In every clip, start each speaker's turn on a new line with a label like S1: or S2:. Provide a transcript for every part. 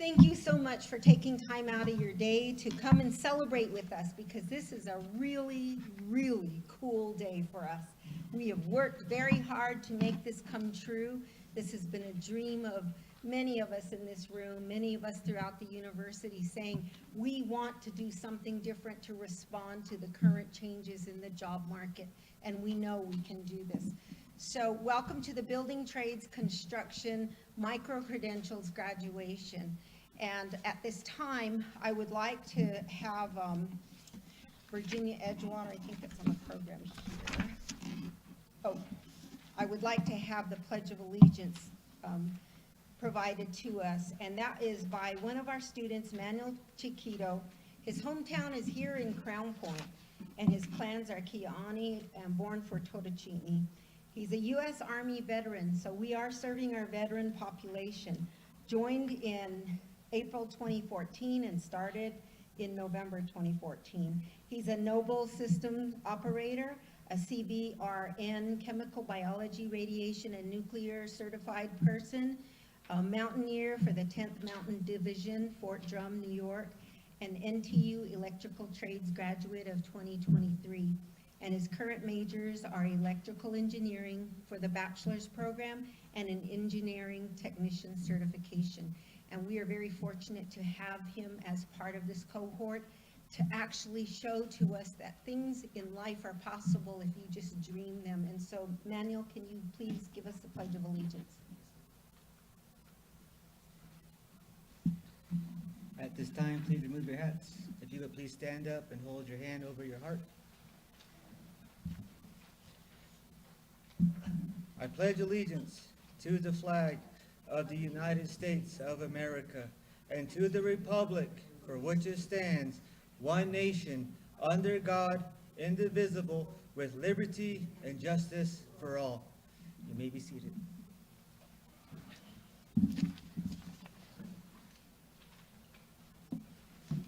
S1: Thank you so much for taking time out of your day to come and celebrate with us, because this is a really, really cool day for us. We have worked very hard to make this come true. This has been a dream of many of us in this room, many of us throughout the university, saying we want to do something different to respond to the current changes in the job market, and we know we can do this. So welcome to the Building Trades Construction Micro-Credentials graduation. And at this time, I would like to have Virginia Edgewater, I think that's on the program here. Oh, I would like to have the Pledge of Allegiance provided to us, and that is by one of our students, Manuel Chiquito. His hometown is here in Crown Point, and his clans are Kiani and born for Totochini. He's a U.S. Army veteran, so we are serving our veteran population. Joined in April 2014 and started in November 2014. He's a Noble Systems operator, a CBRN, Chemical Biology, Radiation, and Nuclear certified person, a mountaineer for the 10th Mountain Division, Fort Drum, New York, an NTU Electrical Trades graduate of 2023. And his current majors are electrical engineering for the bachelor's program and an engineering technician certification. And we are very fortunate to have him as part of this cohort to actually show to us that things in life are possible if you just dream them. And so, Manuel, can you please give us the Pledge of Allegiance?
S2: At this time, please remove your hats. If you would please stand up and hold your hand over your heart. I pledge allegiance to the flag of the United States of America and to the republic for which it stands, one nation, under God, indivisible, with liberty and justice for all. You may be seated.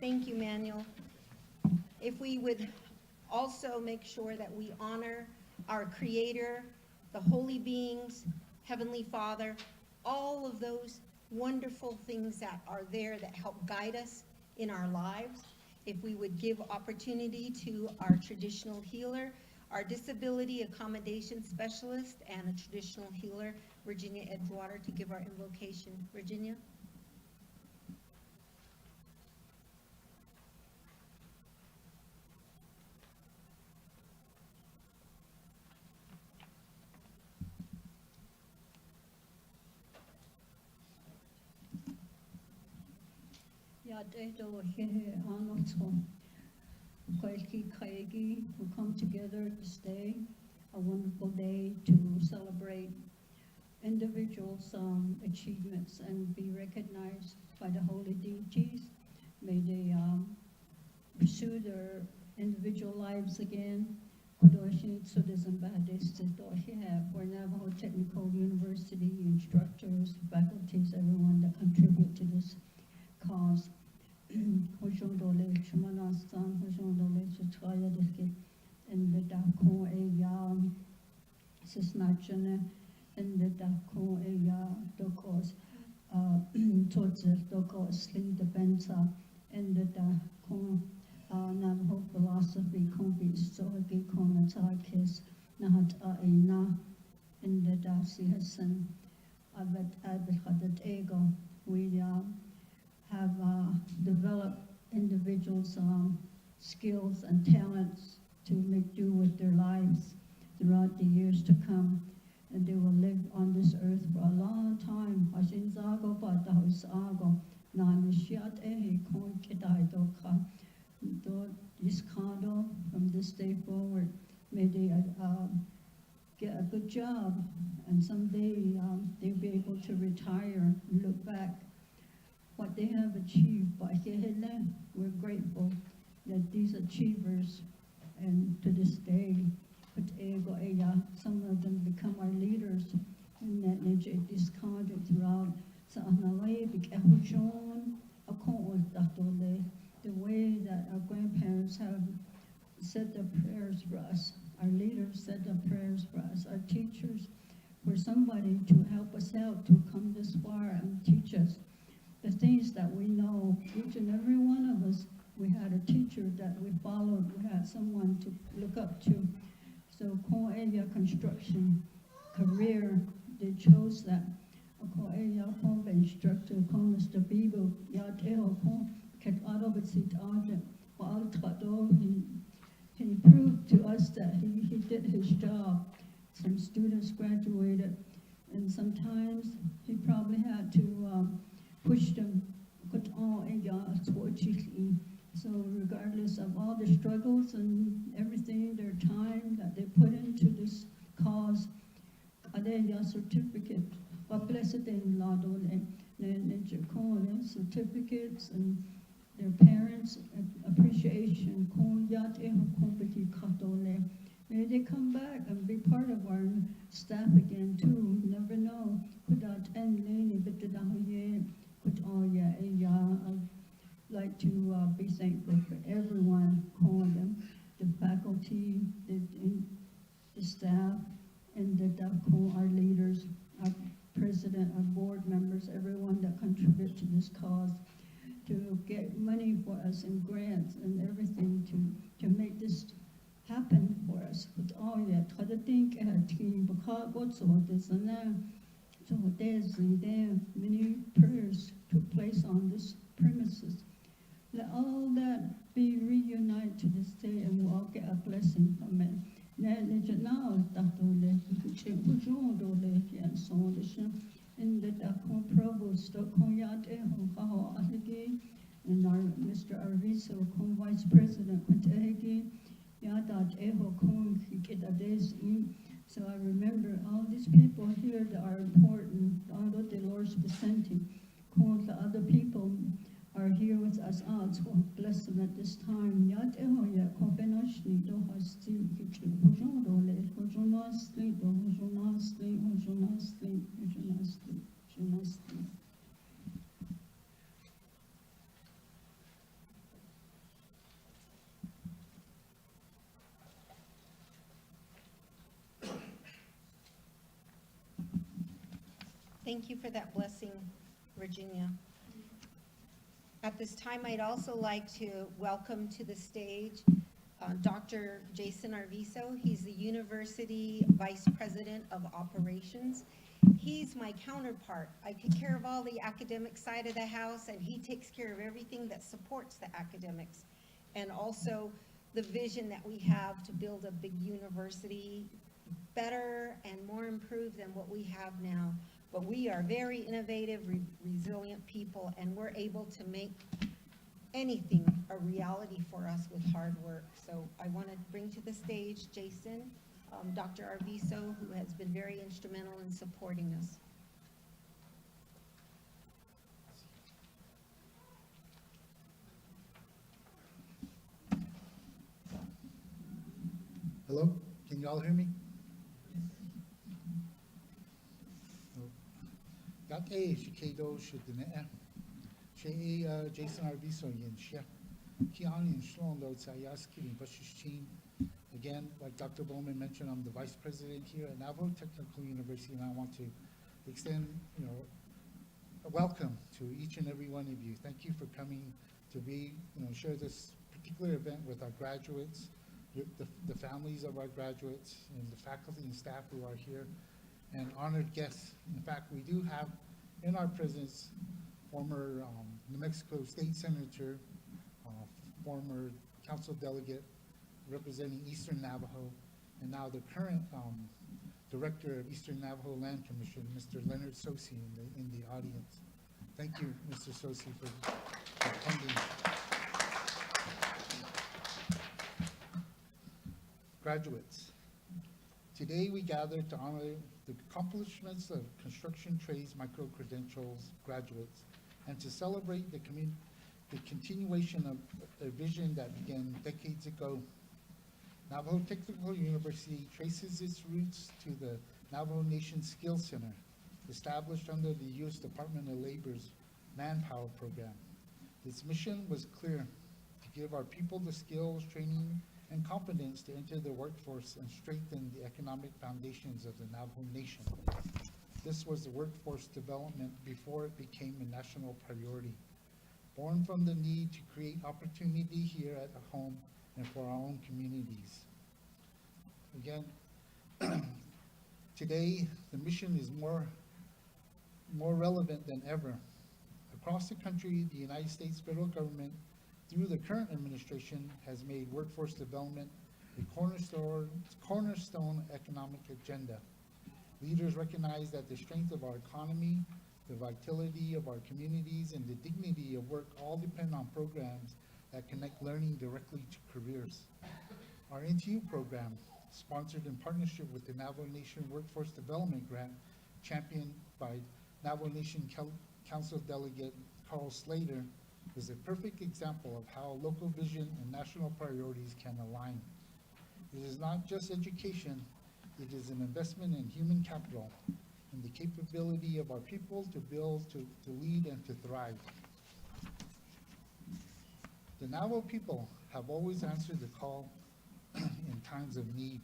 S1: Thank you, Manuel. If we would also make sure that we honor our Creator, the holy beings, Heavenly Father, all of those wonderful things that are there that help guide us in our lives. If we would give opportunity to our traditional healer, our disability accommodation specialist, and a traditional healer, Virginia Edgewater, to give our invocation. Virginia?
S3: We come together this day, a wonderful day to celebrate individuals' achievements and be recognized by the holy deities. May they pursue their individual lives again. We're Navajo Technical University instructors, faculties, everyone that contribute to this cause. And the Dakon Eyam Sisnachana and the Dakon Eya Dokos Totzer Dokos Sli the Benza and the Dakon Navajo philosophy Kombis Zogi Konatakis Nahat Aina and the Dasi Hassan Abed Hadat Ego. We have developed individuals' skills and talents to make do with their lives throughout the years to come, and they will live on this earth for a long time. From this day forward, may they get a good job, and someday they'll be able to retire and look back what they have achieved. We're grateful that these achievers, and to this day, some of them become our leaders, and that nature discarded throughout. The way that our grandparents have said their prayers for us, our leaders said their prayers for us, our teachers were somebody to help us out to come this far and teach us the things that we know, each and every one of us, we had a teacher that we followed, we had someone to look up to. So Ko Aya Construction career, they chose that. Ko Aya Ko instructor, Ko Mr. Bibo, Yat Eho Ko Ket Autobitsit Ade, Ko Al he proved to us that he did his job. Some students graduated, and sometimes he probably had to push them. So regardless of all the struggles and everything, their time that they put into this cause, their certificate, certificates and their parents' appreciation. May they come back and be part of our staff again too. You never know. I'd like to be thankful for everyone, calling them, the faculty, the staff, and our leaders, our president, our board members, everyone that contribute to this cause, to get money for us and grants and everything to make this happen for us. But all yet, I think team because what's all this and that. So there's many prayers took place on this premises. Let all that be reunited to this day, and we'll all get a blessing from it. And that provost, and our Mr. Arviso, vice president, so I remember all these people here that are important, all the Dolores Vicente, the other people are here with us. So bless them at this time.
S1: Thank you for that blessing, Virginia. At this time, I'd also like to welcome to the stage Dr. Jason Arviso. He's the University Vice President of Operations. He's my counterpart. I take care of all the academic side of the house, and he takes care of everything that supports the academics, and also the vision that we have to build a big university better and more improved than what we have now. But we are very innovative, resilient people, and we're able to make anything a reality for us with hard work. So I want to bring to the stage Jason, Dr. Arviso, who has been very instrumental in supporting us.
S4: Hello, can you all hear me? Shikado Shudine, Jason Arviso Yin Shia, Kian in Shlondo Tsayaski in Bashichin. Again, like Dr. Bowman mentioned, I'm the vice president here at Navajo Technical University, and I want to extend, a welcome to each and every one of you. Thank you for coming to share this particular event with our graduates, the families of our graduates, and the faculty and staff who are here, and honored guests. In fact, we do have in our presence former New Mexico State Senator, former council delegate representing Eastern Navajo, and now the current director of Eastern Navajo Land Commission, Mr. Leonard Sosi, in the audience. Thank you, Mr. Sosi, for attending. Graduates, today we gather to honor the accomplishments of construction trades micro-credentials graduates and to celebrate the continuation of a vision that began decades ago. Navajo Technical University traces its roots to the Navajo Nation Skills Center, established under the U.S. Department of Labor's Manpower Program. Its mission was clear: to give our people the skills, training, and competence to enter the workforce and strengthen the economic foundations of the Navajo Nation. This was the workforce development before it became a national priority. born from the need to create opportunity here at home and for our own communities. Again, today, the mission is more relevant than ever. Across the country, the United States federal government, through the current administration, has made workforce development a cornerstone economic agenda. Leaders recognize that the strength of our economy, the vitality of our communities, and the dignity of work all depend on programs that connect learning directly to careers. Our NTU program, sponsored in partnership with the Navajo Nation Workforce Development Grant, championed by Navajo Nation Council Delegate Carl Slater, is a perfect example of how local vision and national priorities can align. It is not just education, it is an investment in human capital and the capability of our people to build, to lead, and to thrive. The Navajo people have always answered the call in times of need.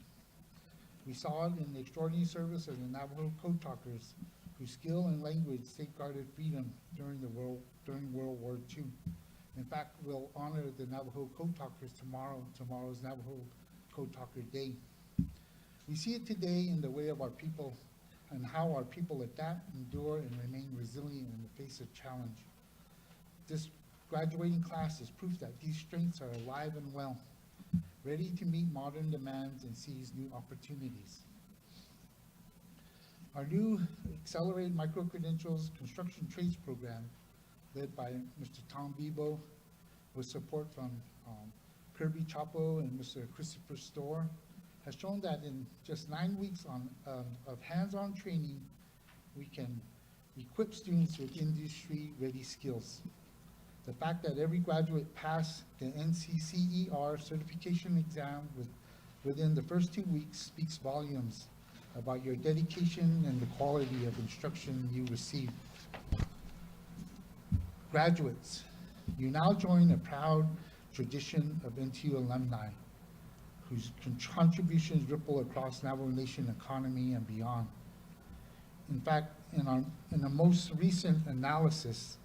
S4: We saw it in the extraordinary service of the Navajo Code Talkers, whose skill and language safeguarded freedom during World War II. In fact, we'll honor the Navajo Code Talkers tomorrow. Tomorrow's Navajo Code Talker Day. We see it today in the way of our people and how our people adapt, endure, and remain resilient in the face of challenge. This graduating class is proof that these strengths are alive and well, ready to meet modern demands and seize new opportunities. Our new Accelerated Micro-Credentials Construction Trades Program, led by Mr. Tom Bebo, with support from Kirby Chapo and Mr. Christopher Storr, has shown that in just 9 weeks of hands-on training, we can equip students with industry-ready skills. The fact that every graduate passed the NCCER certification exam within the first 2 weeks speaks volumes about your dedication and the quality of instruction you receive. Graduates, you now join a proud tradition of NTU alumni whose contributions ripple across Navajo Nation economy and beyond. In fact, in the most recent analysis,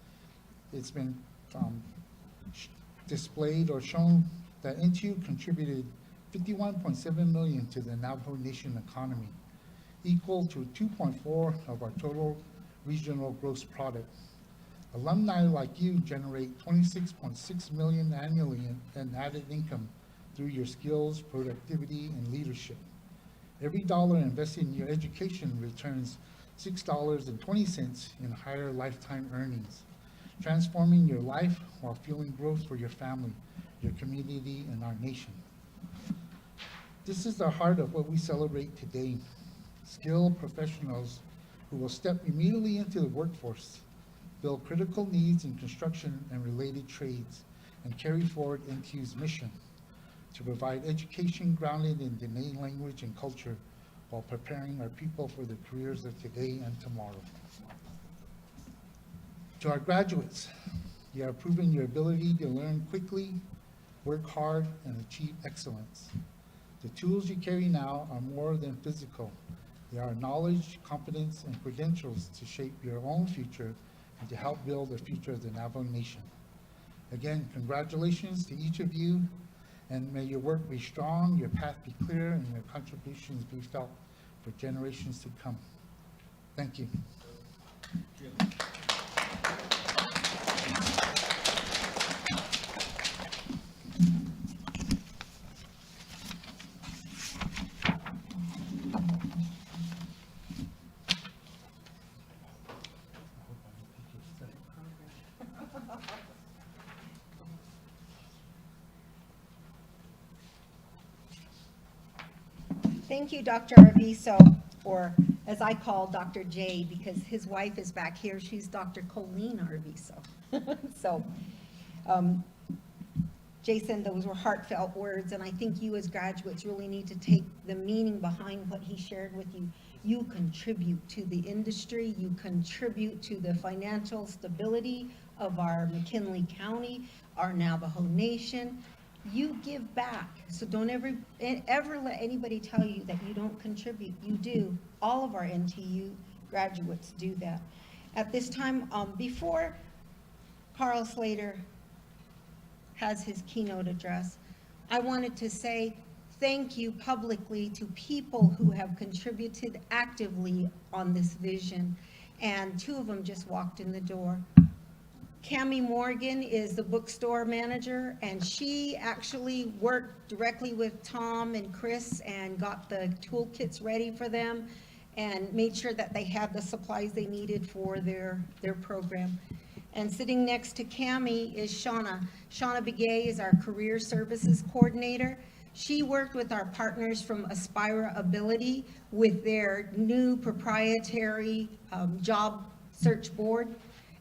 S4: it's been displayed or shown that NTU contributed $51.7 million to the Navajo Nation economy, equal to 2.4% of our total regional gross product. Alumni like you generate $26.6 million annually in added income through your skills, productivity, and leadership. Every dollar invested in your education returns $6.20 in higher lifetime earnings, transforming your life while fueling growth for your family, your community, and our nation. This is the heart of what we celebrate today. Skilled professionals who will step immediately into the workforce, fill critical needs in construction and related trades, and carry forward NTU's mission to provide education grounded in Dene language and culture while preparing our people for the careers of today and tomorrow. To our graduates, you are proving your ability to learn quickly, work hard, and achieve excellence. The tools you carry now are more than physical. They are knowledge, competence, and credentials to shape your own future and to help build the future of the Navajo Nation. Again, congratulations to each of you, and may your work be strong, your path be clear, and your contributions be felt for generations to come. Thank you.
S1: Thank you, Dr. Arvizo, or as I call Dr. J, because his wife is back here. She's Dr. Colleen Arvizo. So, Jason, those were heartfelt words, and I think you as graduates really need to take the meaning behind what he shared with you. You contribute to the industry, you contribute to the financial stability of our McKinley County, our Navajo Nation. You give back, so don't ever let anybody tell you that you don't contribute. You do. All of our NTU graduates do that. At this time, before Carl Slater has his keynote address, I wanted to say thank you publicly to people who have contributed actively on this vision. And two of them just walked in the door. Cammie Morgan is the bookstore manager, and she actually worked directly with Tom and Chris and got the toolkits ready for them and made sure that they had the supplies they needed for their program. And sitting next to Cammie is Shauna. Shauna Begay is our career services coordinator. She worked with our partners from Aspira Ability with their new proprietary job search board.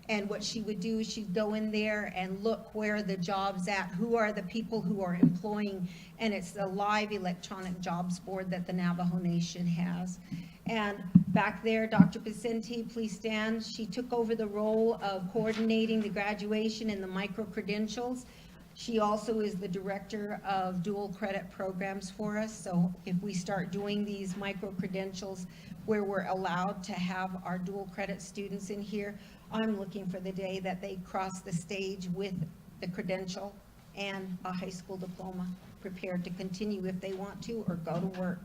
S1: And what she would do is she'd go in there and look where the jobs at, who are the people who are employing, and it's a live electronic jobs board that the Navajo Nation has. And back there, Dr. Vicente, please stand. She took over the role of coordinating the graduation and the micro-credentials. She also is the director of dual credit programs for us. So if we start doing these micro-credentials where we're allowed to have our dual credit students in here, I'm looking for the day that they cross the stage with the credential and a high school diploma, prepared to continue if they want to or go to work.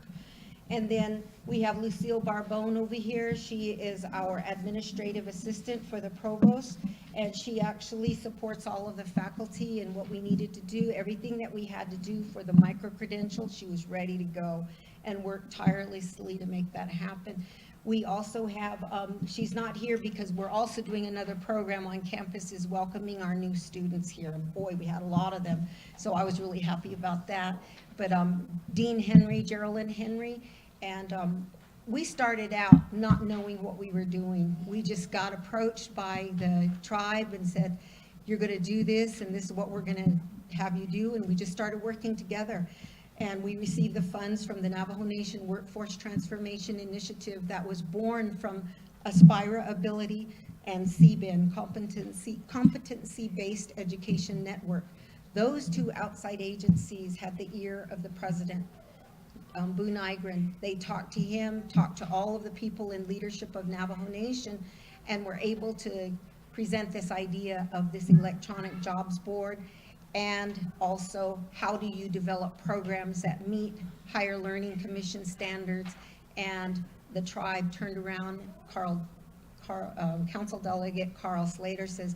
S1: And then we have Lucille Barbone over here. She is our administrative assistant for the provost, and she actually supports all of the faculty and what we needed to do. Everything that we had to do for the micro-credentials, she was ready to go and worked tirelessly to make that happen. We also have, she's not here because we're also doing another program on campus, is welcoming our new students here. And boy, we had a lot of them, so I was really happy about that. But Dean Henry, Geraldine Henry, and we started out not knowing what we were doing. We just got approached by the tribe and said, you're going to do this, and this is what we're going to have you do. And we just started working together. And we received the funds from the Navajo Nation Workforce Transformation Initiative that was born from Aspira Ability and CBIN, Competency-Based Education Network. Those two outside agencies had the ear of the president, Boo Nygren. They talked to him, talked to all of the people in leadership of Navajo Nation, and were able to present this idea of this electronic jobs board. And also, how do you develop programs that meet Higher Learning Commission standards? And the tribe turned around. Council Delegate Carl Slater says,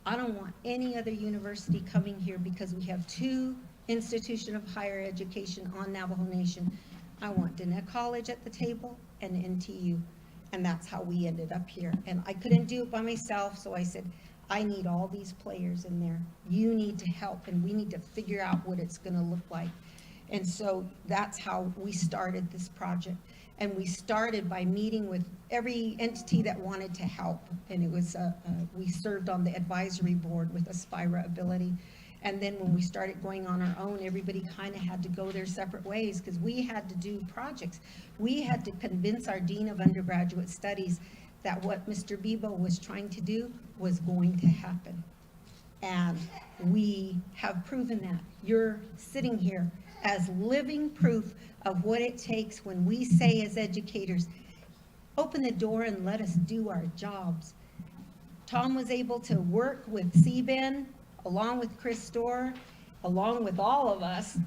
S1: I don't want any other university coming here because we have two institutions of higher education on Navajo Nation. I want Diné College at the table and NTU. And that's how we ended up here. And I couldn't do it by myself, so I said, I need all these players in there. You need to help, and we need to figure out what it's going to look like. And so that's how we started this project. And we started by meeting with every entity that wanted to help. And it was, we served on the advisory board with Aspira Ability. And then when we started going on our own, everybody kind of had to go their separate ways because we had to do projects. We had to convince our Dean of Undergraduate Studies that what Mr. Bebo was trying to do was going to happen. And we have proven that. You're sitting here as living proof of what it takes when we say as educators, open the door and let us do our jobs. Tom was able to work with CBIN, along with Chris Storr, along with all of us,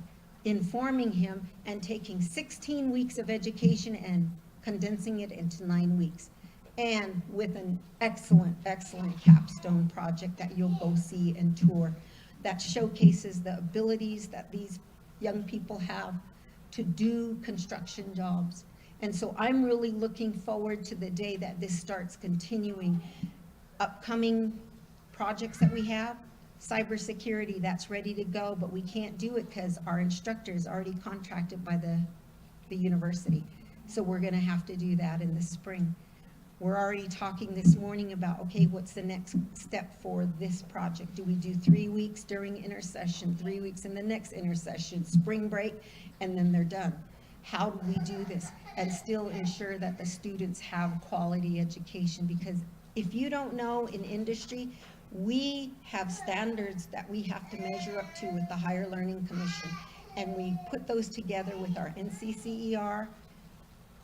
S1: informing him and taking 16 weeks of education and condensing it into 9 weeks. And with an excellent, excellent capstone project that you'll go see and tour that showcases the abilities that these young people have to do construction jobs. And so I'm really looking forward to the day that this starts continuing. Upcoming projects that we have, cybersecurity, that's ready to go, but we can't do it because our instructor is already contracted by the university. So we're going to have to do that in the spring. We're already talking this morning about, okay, what's the next step for this project? Do we do 3 weeks during intersession, 3 weeks in the next intersession, spring break, and then they're done? How do we do this and still ensure that the students have quality education? Because if you don't know, in industry, we have standards that we have to measure up to with the Higher Learning Commission. And we put those together with our NCCER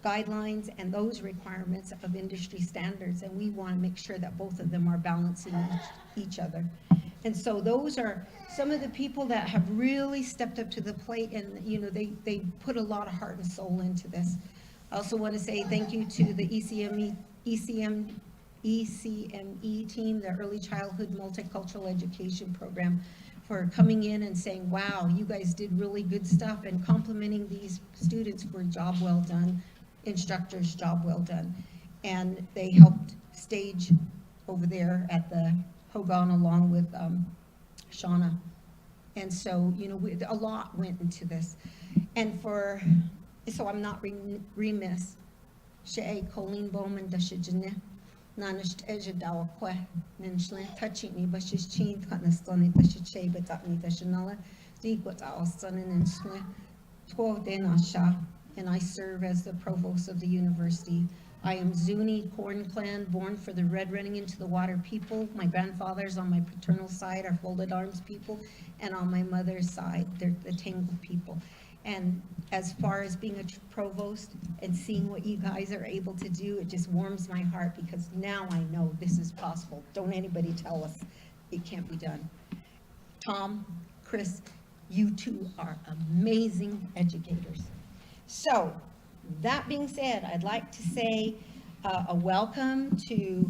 S1: guidelines and those requirements of industry standards, and we want to make sure that both of them are balancing each other. And so those are some of the people that have really stepped up to the plate, and they put a lot of heart and soul into this. I also want to say thank you to the ECME team, the Early Childhood Multicultural Education Program, for coming in and saying, wow, you guys did really good stuff, and complimenting these students for job well done, instructors, job well done. And they helped stage over there at the Hogan along with Shauna. And so, a lot went into this. And so I'm not remiss. She'e Colleen Bowman da shijine. Nanish eja dawa kwe. Ninshle touching me, but she's chin kanastoni da shiche, but that me da shanala. Deep what I was son and Ninshle. Twa dena sha. And I serve as the provost of the university. I am Zuni Corn Clan, born for the Red Running into the Water people. My grandfathers on my paternal side are Folded Arms people, and on my mother's side, they're the Tangle people. And as far as being a provost and seeing what you guys are able to do, it just warms my heart, because now I know this is possible. Don't anybody tell us it can't be done. Tom, Chris, you two are amazing educators. So, that being said, I'd like to say a welcome to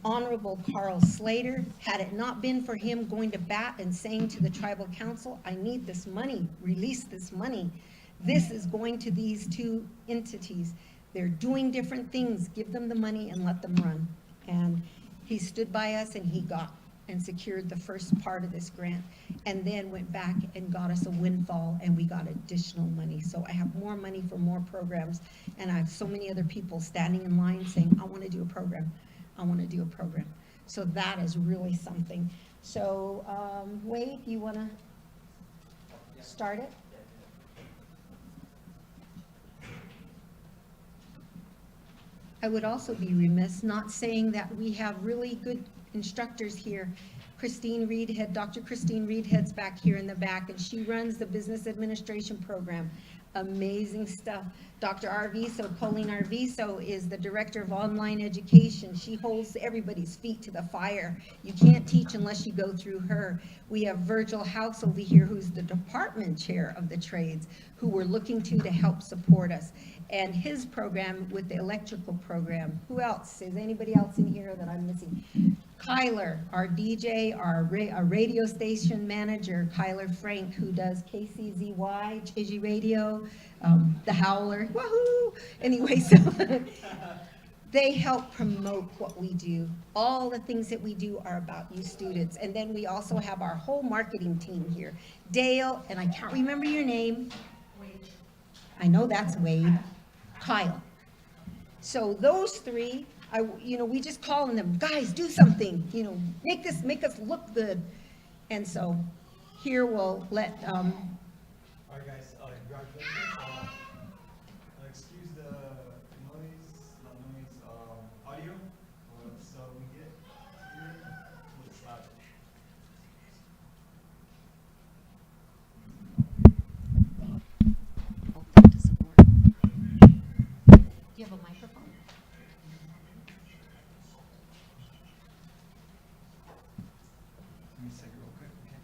S1: Honorable Carl Slater. Had it not been for him going to bat and saying to the Tribal Council, I need this money, release this money. This is going to these two entities. They're doing different things. Give them the money and let them run. And he stood by us, and he got and secured the first part of this grant, and then went back and got us a windfall, and we got additional money. So I have more money for more programs, and I have so many other people standing in line saying, I want to do a program. I want to do a program. So that is really something. So Wade, you want to start it? I would also be remiss not saying that we have really good instructors here. Christine Reedhead, Dr. Christine Reedhead's back here in the back, and she runs the business administration program. Amazing stuff. Dr. Arviso, Colleen Arviso, is the director of online education. She holds everybody's feet to the fire. You can't teach unless you go through her. We have Virgil House over here, who's the department chair of the trades, who we're looking to help support us. And his program with the electrical program. Who else? Is anybody else in here that I'm missing? Kyler, our DJ, our radio station manager, Kyler Frank, who does KCZY, Chiji Radio, The Howler, woohoo! Anyway, so they help promote what we do. All the things that we do are about you students. And then we also have our whole marketing team here. Dale, and I can't remember your name. Wade. I know that's Wade. Kyle. So those three, we just call on them, guys, do something, make us look good. And so here we'll let,
S5: All right, guys, congratulations. Excuse the audio. So we get here, we'll start.
S1: oh, that doesn't work. Do you have a microphone?
S5: Let me say it real quick, okay?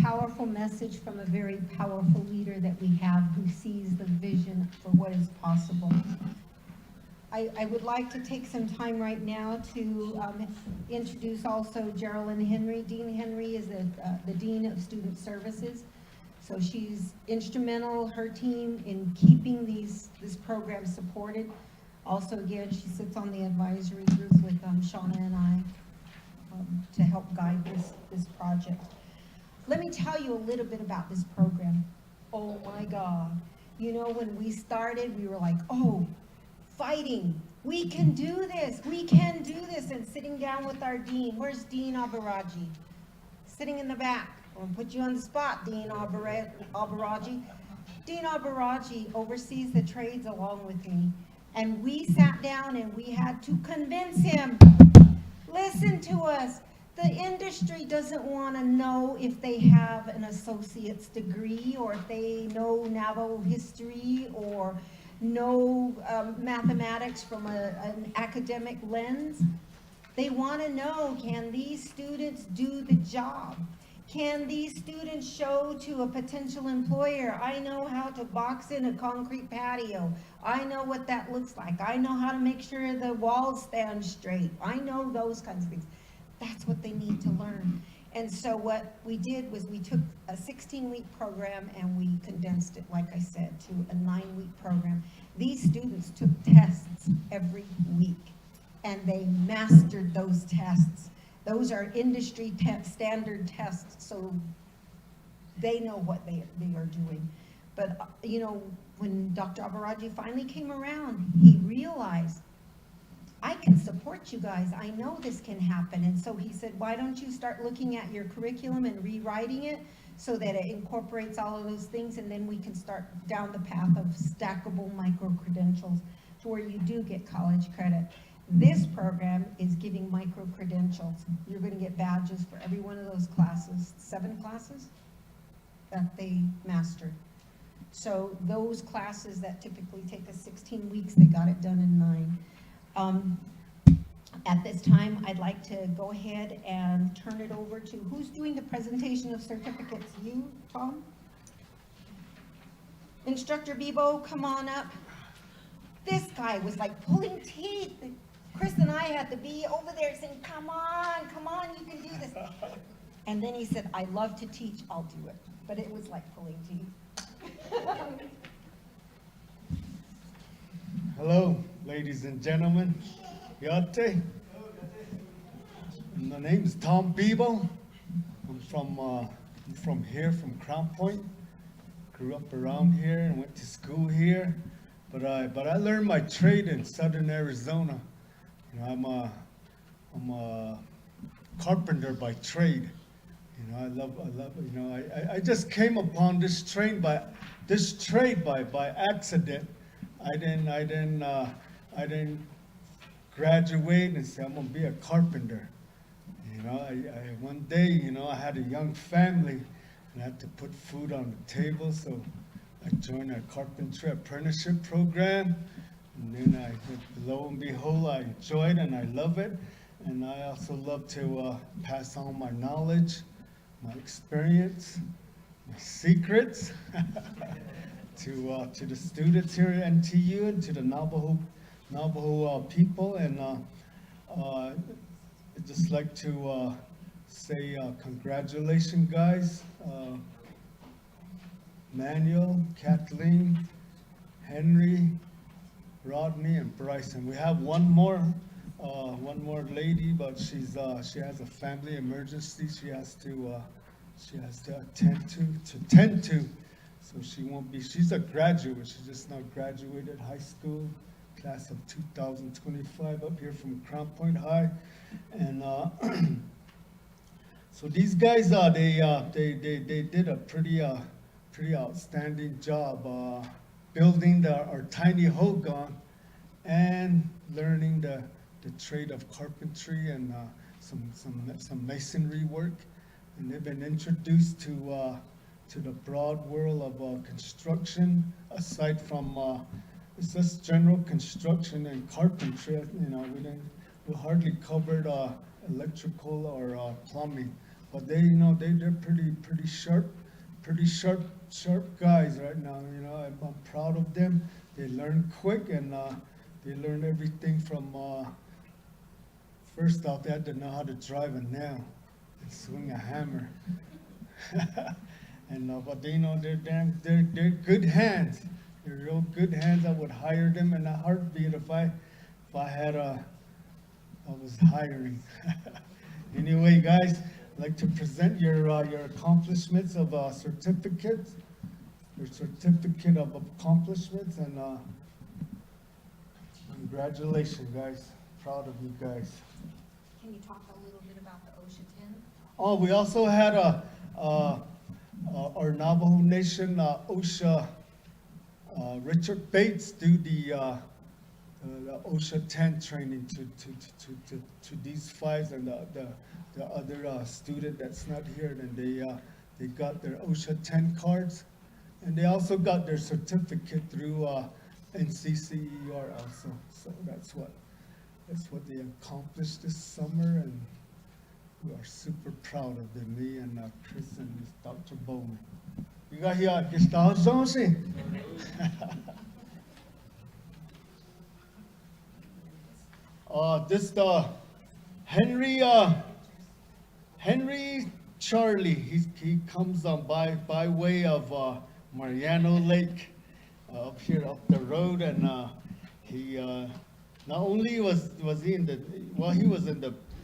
S1: powerful message from a very powerful leader that we have who sees the vision for what is possible. I would like to take some time right now to introduce also Geraldine Henry. Dean Henry is the Dean of Student Services. So she's instrumental, her team, in keeping this program supported. Also, again, she sits on the advisory group with Shauna and I to help guide this project. Let me tell you a little bit about this program. Oh my God. You know, when we started, we were like, oh, fighting. We can do this. We can do this. And sitting down with our dean. Where's Dean Abaraji? Sitting in the back. I'm going to put you on the spot, Dean Abaraji. Dean Abaraji oversees the trades along with me. And we sat down and we had to convince him, listen to us. The industry doesn't want to know if they have an associate's degree or if they know Navajo history or know mathematics from an academic lens. They want to know, can these students do the job? Can these students show to a potential employer, I know how to box in a concrete patio. I know what that looks like. I know how to make sure the walls stand straight. I know those kinds of things. That's what they need to learn. And so what we did was we took a 16-week program and we condensed it, like I said, to a 9-week program. These students took tests every week and they mastered those tests. Those are industry standard tests, so they know what they are doing. But, you know, when Dr. Abaraji finally came around, he realized, I can support you guys. I know this can happen. And so he said, why don't you start looking at your curriculum and rewriting it so that it incorporates all of those things, and then we can start down the path of stackable micro-credentials to where you do get college credit. This program is giving micro-credentials. You're going to get badges for every one of those classes, 7 classes that they mastered. So those classes that typically take us 16 weeks, they got it done in 9. At this time, I'd like to go ahead and turn it over to, who's doing the presentation of certificates? You, Tom? Instructor Bebo, come on up. This guy was like pulling teeth. Chris and I had to be over there saying, come on, you can do this. And then he said, I love to teach, I'll do it. But it was like pulling teeth.
S6: Hello, ladies and gentlemen. Yate. My name is Tom Bebo. I'm from here, from Crown Point. Grew up around here and went to school here. But I learned my trade in Southern Arizona. You know, I'm a carpenter by trade. You know, I love. You know, I just came upon this trade by accident. I didn't graduate and say I'm gonna be a carpenter. You know, one day, you know, I had a young family and I had to put food on the table, so I joined a carpentry apprenticeship program. And then lo and behold, I enjoy it and I love it. And I also love to pass on my knowledge, my experience, my secrets to the students here at NTU and to the Navajo people. And I'd just like to say congratulations, guys. Manuel, Kathleen, Henry, Rodney, and Bryson. We have one more lady, but she has a family emergency she has to attend to. So she won't be. She's a graduate. She just now graduated high school, class of 2025, up here from Crown Point High, and so these guys they did a pretty outstanding job building our tiny hogan and learning the trade of carpentry and some masonry work, and they've been introduced to the broad world of construction. Aside from it's just general construction and carpentry, you know, we hardly covered electrical or plumbing. but they, you know, they're pretty sharp guys right now. You know, I'm proud of them. They learn quick, and they learn everything from. First off, they had to know how to drive a nail and swing a hammer. And but they know they're good hands. They're real good hands. I would hire them in a heartbeat if I was hiring. Anyway, guys, I'd like to present your accomplishments of certificates, your certificate of accomplishments, and congratulations, guys. Proud of you guys.
S1: Can you talk a little bit about the OSHA 10?
S6: Oh, we also had our Navajo Nation OSHA Richard Bates do the OSHA 10 training to these fives, and the other student that's not here, and they got their OSHA 10 cards, and they also got their certificate through NCCER also. So that's what they accomplished this summer, and we are super proud of them, me and Chris and Dr. Bowman. You got here, gestalt, don't you? This Henry Charlie. He comes by way of Mariano Lake, up here up the road, and he not only was he in the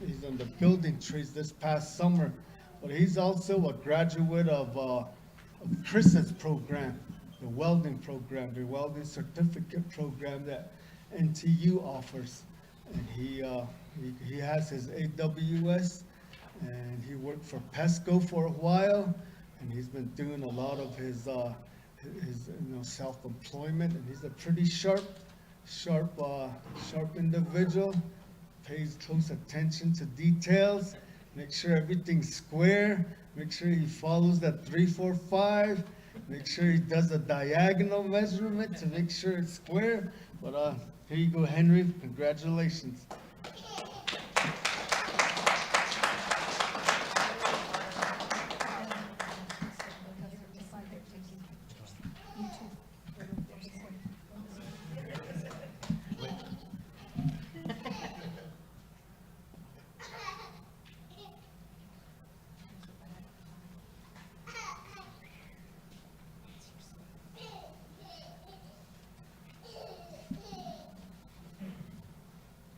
S6: he's in the building trades this past summer, but he's also a graduate of Chris's program, the welding program, the welding certificate program that NTU offers. And he has his AWS, and he worked for Pesco for a while, and he's been doing a lot of his self-employment, and he's a pretty sharp individual. Pays close attention to details, make sure everything's square, make sure he follows that 3, 4, 5, make sure he does a diagonal measurement to make sure it's square. But here you go, Henry, congratulations.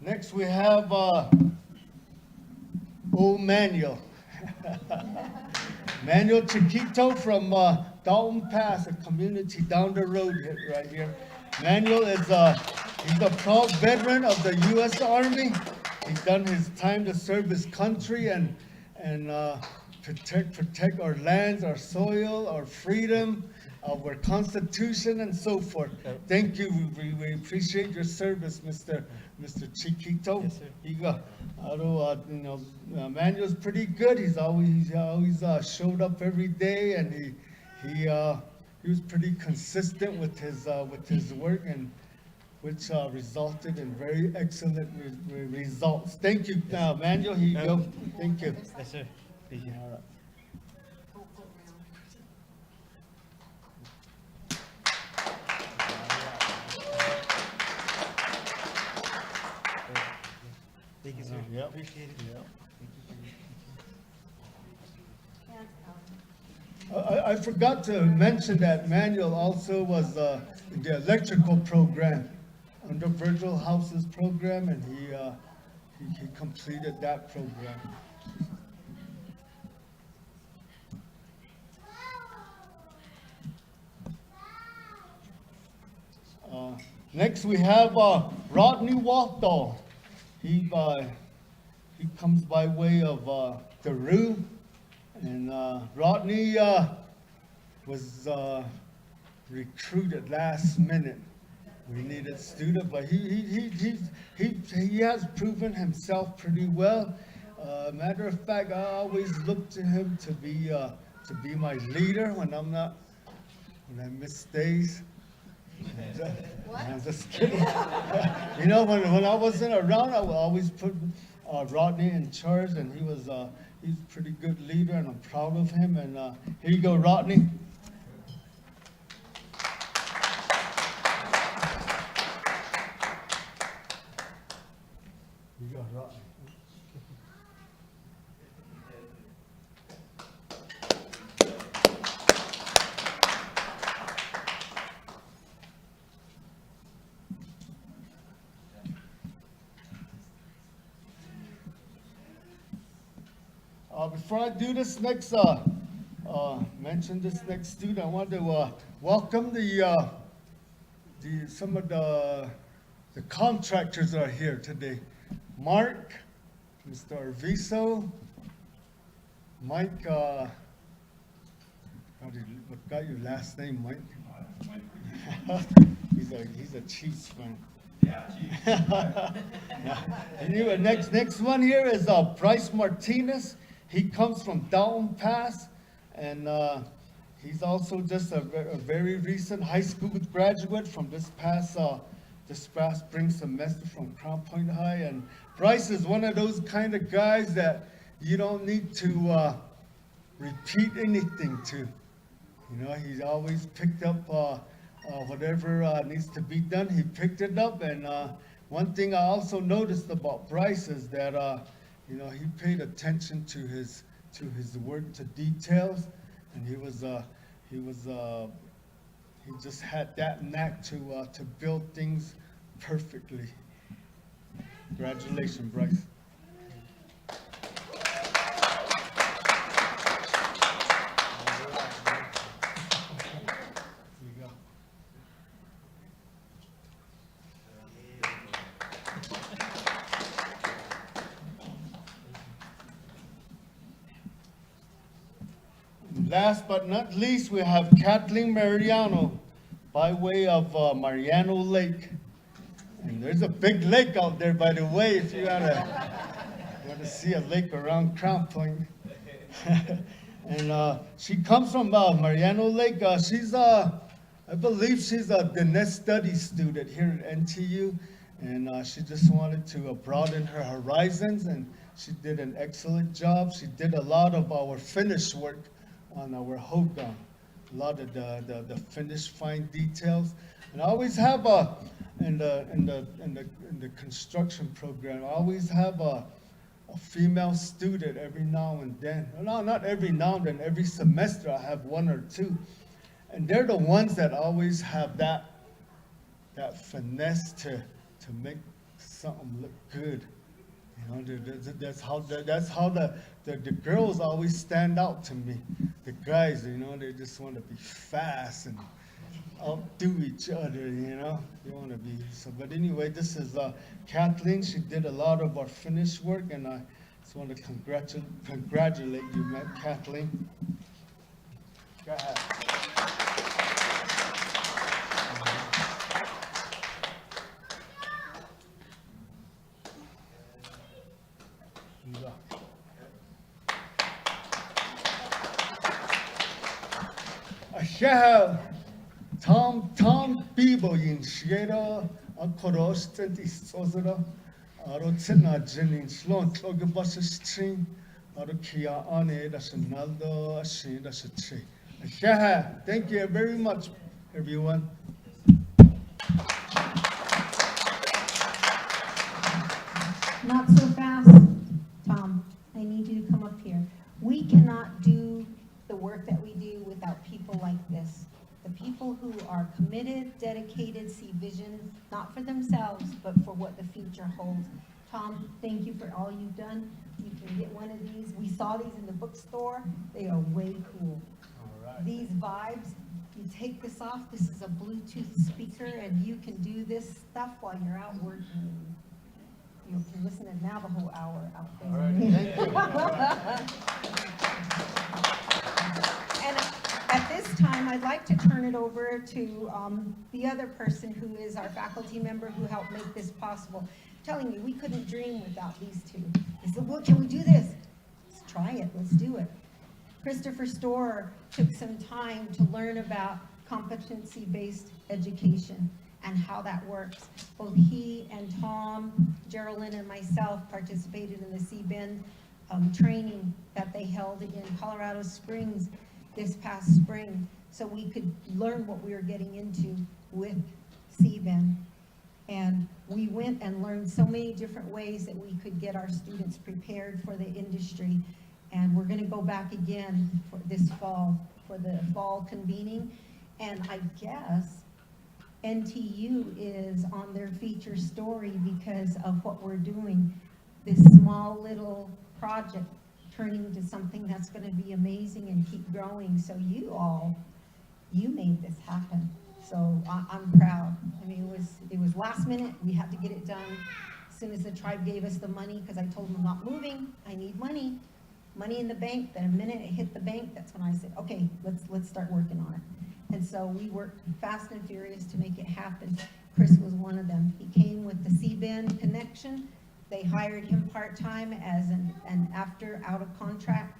S6: Next we have old Manuel. Manuel Chiquito from Dalton Pass, a community down the road right here. Manuel is he's a proud veteran of the U.S. Army. He's done his time to serve his country and protect our lands, our soil, our freedom, our Constitution, and so forth. Thank you. We appreciate your service, Mr. Chiquito.
S2: Yes, sir.
S6: You go. Manuel's pretty good. He's always showed up every day, and he was pretty consistent with his work, and which resulted in very excellent results. Thank you, Manuel. Here you go. Thank you.
S2: Yes, sir. Thank you.
S6: All right.
S2: Thank you, sir.
S6: Yep.
S2: Appreciate it.
S6: Yep. I forgot to mention that Manuel also was in the electrical program, under Virgil House's program, and he completed that program. Next we have Rodney Walthall. He comes by way of Daru, and Rodney was recruited last minute. We needed student, but he has proven himself pretty well. Matter of fact, I always look to him to be my leader when I miss days. I'm just kidding. When I wasn't around, I would always put Rodney in charge, and he he's a pretty good leader, and I'm proud of him. And here you go, Rodney. You go, Rodney. Before I do this next, mention this next student, I want to welcome some of the contractors that are here today. Mark, Mr. Arviso, Mike, what got your last name, Mike? He's a Chiefs fan.
S5: Yeah,
S6: And you, next one here is Bryce Martinez. He comes from Down Pass, and he's also just a very recent high school graduate from this past spring semester from Crown Point High. And Bryce is one of those kind of guys that you don't need to repeat anything to. You know, he's always picked up whatever needs to be done. He picked it up, and one thing I also noticed about Bryce is that you know, he paid attention to his work, to details, and he just had that knack to build things perfectly. Congratulations, Bryce. Last but not least, we have Kathleen Mariano by way of Mariano Lake. And there's a big lake out there, by the way, if you want to see a lake around Crown Point. And she comes from Mariano Lake. I believe she's a Dinesh Studies student here at NTU. And she just wanted to broaden her horizons, and she did an excellent job. She did a lot of our finish work on our hogan, a lot of the finished fine details. And I always have in the construction program, I always have a female student every now and then. No, not every now and then, every semester I have one or two. And they're the ones that always have that finesse to make something look good. You know, that's how the girls always stand out to me. The guys, you know, they just want to be fast and outdo each other, you know. They want to be, so, but anyway, this is Kathleen. She did a lot of our finished work, and I just want to congratulate you, Kathleen. Go ahead. Shahab Tom Bibo in Shira, a Koros, and Isozera, a Rotina Jenin Slon, Tlogabus Stream, a Kia Ane, that's another, a she, that's a tree. Shahab, thank you very much, everyone.
S1: Not so fast, Tom. I need you to come up here. We cannot do the work that we do without people like this. The people who are committed, dedicated, see vision, not for themselves, but for what the future holds. Tom, thank you for all you've done. You can get one of these. We saw these in the bookstore. They are way cool.
S6: All right.
S1: These vibes, you take this off. This is a Bluetooth speaker, and you can do this stuff while you're out working. You can listen to Navajo Hour out there.
S6: All right, thank you.
S1: And at this time, I'd like to turn it over to the other person who is our faculty member who helped make this possible. I'm telling you, we couldn't dream without these two. They said, well, can we do this? Let's try it, let's do it. Christopher Storer took some time to learn about competency-based education and how that works. Both he and Tom, Geraldine, and myself participated in the CBIN training that they held in Colorado Springs this past spring, so we could learn what we were getting into with CBEN. And we went and learned so many different ways that we could get our students prepared for the industry. And we're gonna go back again for this fall, for the fall convening. And I guess NTU is on their feature story because of what we're doing. This small little project turning to something that's gonna be amazing and keep growing. So you made this happen. So I'm proud. I mean, it was last minute. We had to get it done as soon as the tribe gave us the money, because I told them I'm not moving. I need money in the bank. Then the minute it hit the bank, that's when I said, okay, let's start working on it. And so we worked fast and furious to make it happen. Chris was one of them. He came with the CBEN connection. They hired him part-time as an after out of contract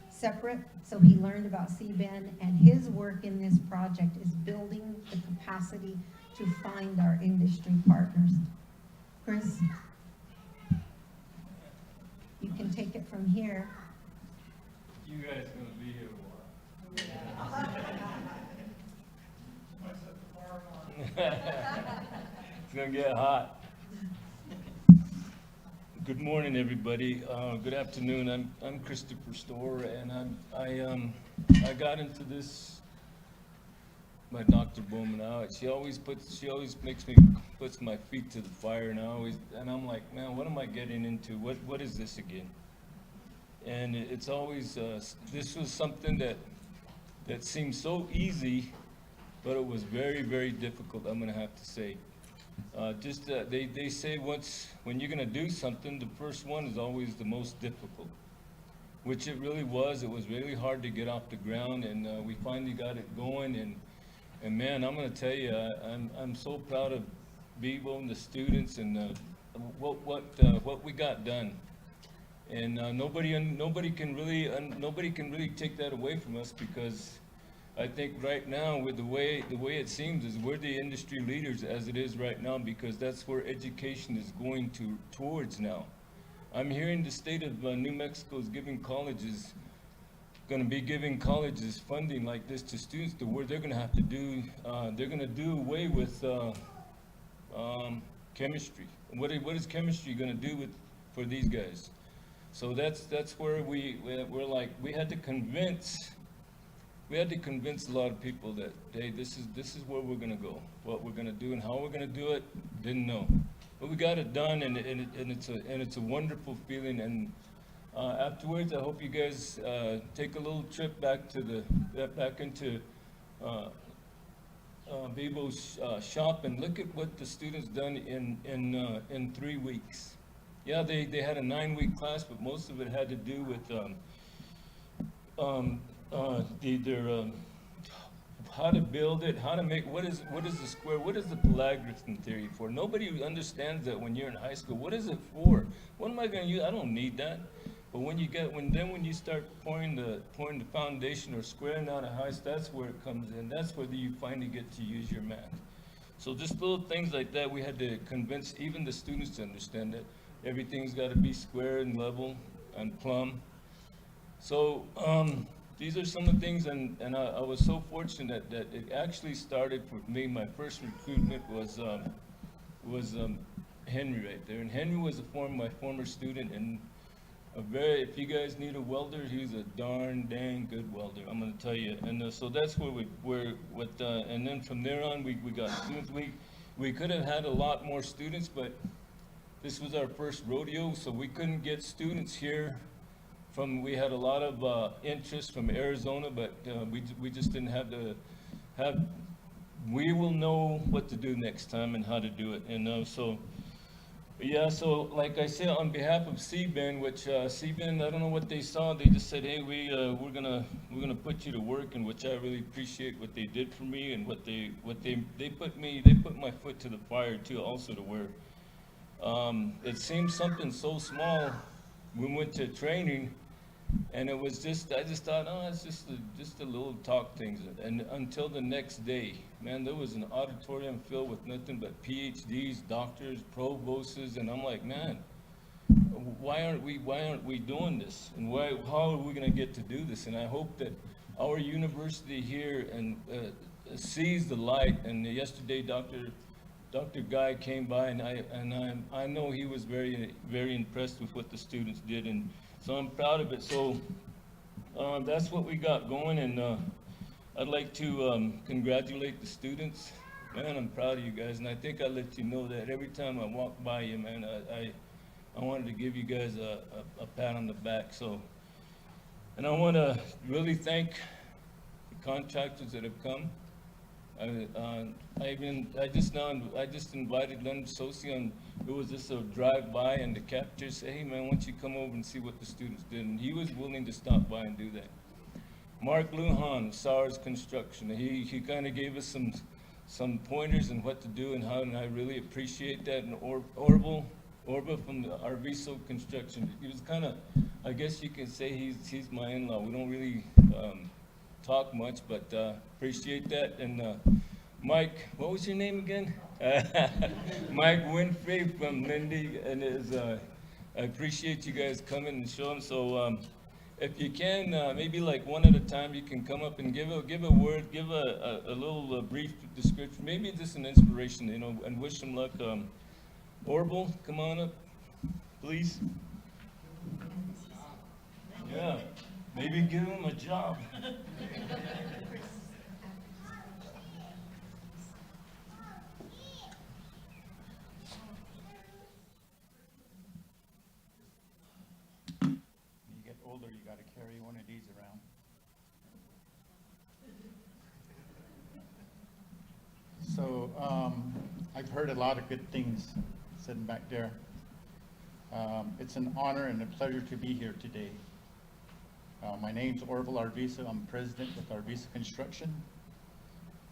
S1: separate, so he learned about CBEN, and his work in this project is building the capacity to find our industry partners. Chris, you can take it from here.
S7: You guys gonna be here a while. It's gonna get hot. Good morning, everybody. Good afternoon. I'm Christopher Storer, and I got into this by Dr. Bowman out. She always puts my feet to the fire, and I'm like, man, what am I getting into? What is this again? And it's always this was something that seemed so easy, but it was very, very difficult, I'm gonna have to say. They say when you're gonna do something, the first one is always the most difficult, which it really was. It was really hard to get off the ground, and we finally got it going. And man, I'm gonna tell you, I'm so proud of Bevo and the students and what we got done. And nobody can really take that away from us, because I think right now, with the way it seems, is we're the industry leaders as it is right now, because that's where education is going towards now. I'm hearing the state of New Mexico is going to be giving colleges funding like this to students, to where they're going to have to do, they're going to do away with chemistry. What is chemistry going to do for these guys? So that's where we're like, we had to convince a lot of people that, hey, this is where we're gonna go, what we're gonna do, and how we're gonna do it. Didn't know, but we got it done, and it's a wonderful feeling. And afterwards, I hope you guys take a little trip back into Bevo's shop and look at what the students done in 3 weeks. Yeah, they had a 9-week class, but most of it had to do with how to build it, how to make, what is the square, what is the Pythagorean theory for? Nobody understands that when you're in high school. What is it for? What am I going to use? I don't need that. But when you start pouring the foundation or squaring out a house, that's where it comes in. That's where you finally get to use your math. So just little things like that, we had to convince even the students to understand that everything's got to be square and level and plumb. So these are some of the things, and I was so fortunate that it actually started for me. My first recruitment was Henry right there, and Henry was my former student, and if you guys need a welder, he's a darn dang good welder, I'm gonna tell you. And so that's where and then from there on we got students. We could have had a lot more students, but this was our first rodeo, so we couldn't get students here. We had a lot of interest from Arizona, but we just didn't have we will know what to do next time and how to do it. And so So like I said, on behalf of CBEN, which CBEN, I don't know what they saw. They just said, hey, we're gonna put you to work, and which I really appreciate what they did for me, and they put my foot to the fire too, also, to where it seemed something so small. We went to training, and it was I just thought, oh, it's just a little talk things. And until the next day, man, there was an auditorium filled with nothing but PhDs, doctors, provosts, and I'm like, man, why aren't we doing this? And how are we gonna get to do this? And I hope that our university here and sees the light. And yesterday, Dr. Guy came by, and I know he was very, very impressed with what the students did, and so I'm proud of it. So that's what we got going, and I'd like to congratulate the students. Man, I'm proud of you guys, and I think I let you know that every time I walk by you, man. I wanted to give you guys a pat on the back. So, and I want to really thank the contractors that have come. I just invited Leonard Sosi on. It was just a drive by, and the captain said, "Hey man, why don't you come over and see what the students did?" And he was willing to stop by and do that. Mark Lujan, SARS Construction. He kind of gave us some pointers on what to do and how, and I really appreciate that. And Orba from the Arviso Construction. He was kind of, I guess you can say he's my in-law. We don't really talk much, but appreciate that. And Mike, what was your name again? Mike Winfrey from Lindy, and I appreciate you guys coming and showing. So if you can, maybe like one at a time, you can come up and give a word, give a little brief description, maybe just an inspiration, you know, and wish them luck. Orville, come on up, please. Yeah, maybe give him a job.
S8: You get older, you got to carry one of these around. So I've heard a lot of good things sitting back there. It's an honor and a pleasure to be here today. My name's Orville Arviso. I'm president with Arviso Construction.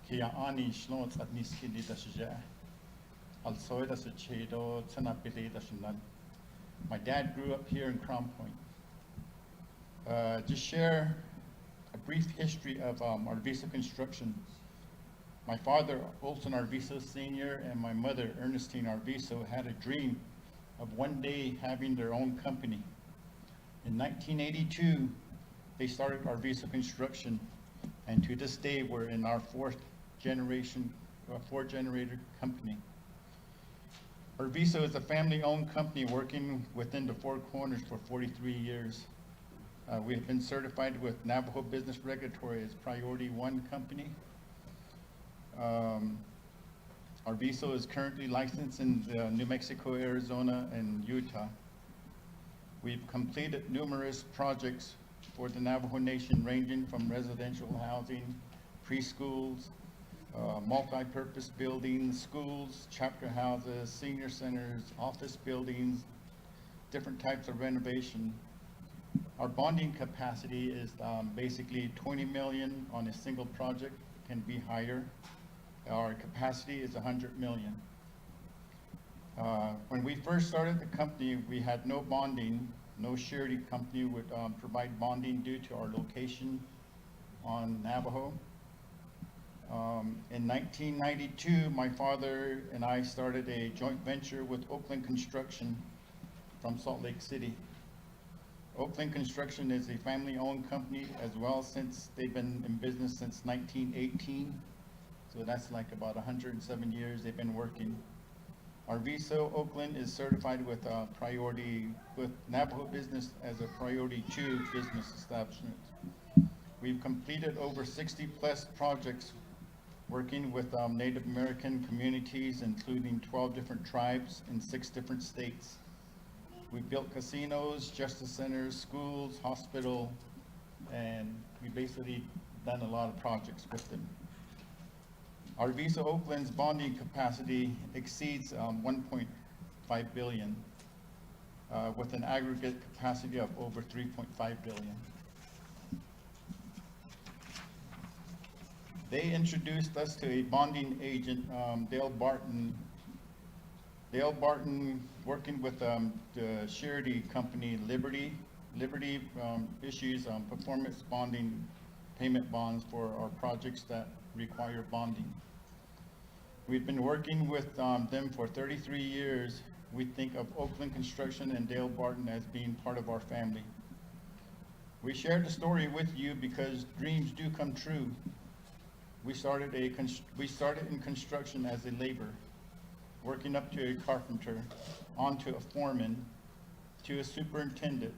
S8: Kia ani shlons at niskili dasja. Al soy das chedo tsanapili dashnad. My dad grew up here in Crown Point. Just share a brief history of Arviso Construction. My father, Olson Arviso Sr., and my mother, Ernestine Arviso, had a dream of one day having their own company. In 1982, they started Arviso Construction, and to this day, we're in our four generator company. Arviso is a family-owned company working within the Four Corners for 43 years. We have been certified with Navajo Business Regulatory as Priority 1 company. Arviso is currently licensed in New Mexico, Arizona, and Utah. We've completed numerous projects for the Navajo Nation, ranging from residential housing, preschools, multi-purpose buildings, schools, chapter houses, senior centers, office buildings, different types of renovation. Our bonding capacity is basically 20 million on a single project, can be higher. Our capacity is 100 million. When we first started the company, we had no bonding. No surety company would provide bonding due to our location on Navajo. In 1992, my father and I started a joint venture with Oakland Construction from Salt Lake City. Oakland Construction is a family-owned company as well, since they've been in business since 1918. So that's like about 107 years they've been working. Arviso Oakland is certified with with Navajo Business as a Priority 2 business establishment. We've completed over 60 plus projects working with Native American communities, including 12 different tribes in 6 different states. We've built casinos, justice centers, schools, hospital, and we basically done a lot of projects with them. Arviso Oakland's bonding capacity exceeds 1.5 billion, with an aggregate capacity of over 3.5 billion. They introduced us to a bonding agent, Dale Barton. Dale Barton, working with the surety company Liberty issues performance bonding payment bonds for our projects that require bonding. We've been working with them for 33 years we think of Oakland Construction and Dale Barton as being part of our family. We shared the story with you because dreams do come true. We started in construction as a laborer, working up to a carpenter, on to a foreman, to a superintendent,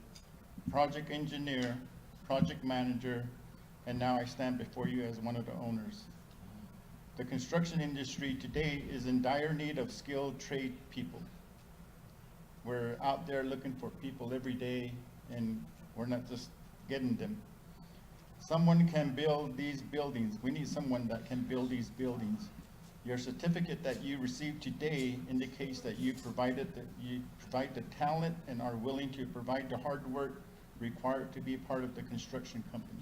S8: project engineer, project manager, and now I stand before you as one of the owners. The construction industry today is in dire need of skilled trade people. We're out there looking for people every day, and we're not just getting them. Someone can build these buildings. We need someone that can build these buildings. Your certificate that you received today indicates that you provide the talent and are willing to provide the hard work required to be a part of the construction company.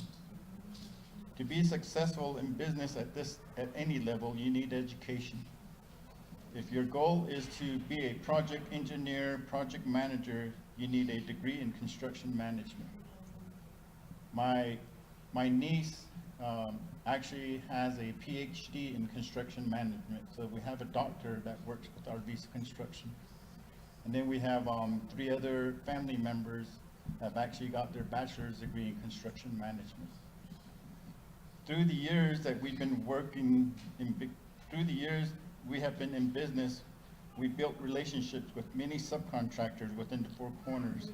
S8: To be successful in business at any level, you need education. If your goal is to be a project engineer, project manager, you need a degree in construction management. My niece actually has a PhD in construction management, so we have a doctor that works with Arvisa Construction. And then we have 3 other family members that have actually got their bachelor's degree in construction management. Through the years that we've been working we have been in business, we built relationships with many subcontractors within the 4 corners.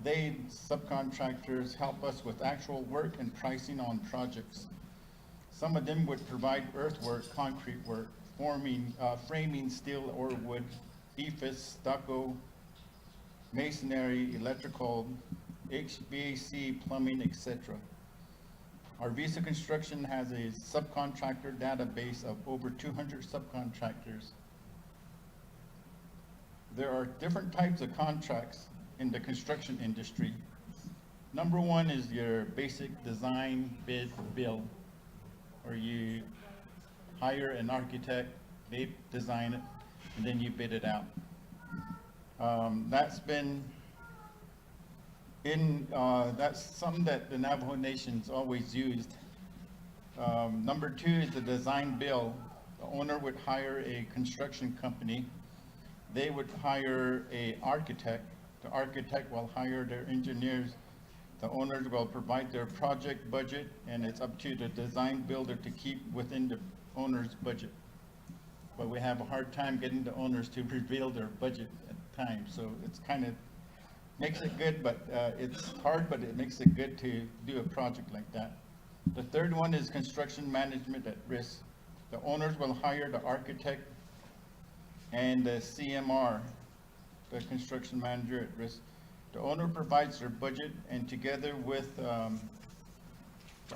S8: They, subcontractors, help us with actual work and pricing on projects. Some of them would provide earthwork, concrete work, framing steel or wood, EIFS, stucco, masonry, electrical, HVAC, plumbing, etc. Arvisa Construction has a subcontractor database of over 200 subcontractors. There are different types of contracts in the construction industry. Number 1 is your basic design, bid, bill, where you hire an architect, they design it, and then you bid it out. That's something that the Navajo Nation's always used. Number 2 is the design bill. The owner would hire a construction company. They would hire an architect. The architect will hire their engineers. The owners will provide their project budget, and it's up to the design builder to keep within the owner's budget. But we have a hard time getting the owners to reveal their budget at times, so it's kind of makes it good, but it's hard, but it makes it good to do a project like that. The third one is construction management at risk. The owners will hire the architect and the CMR, the construction manager at risk. The owner provides their budget, and together with the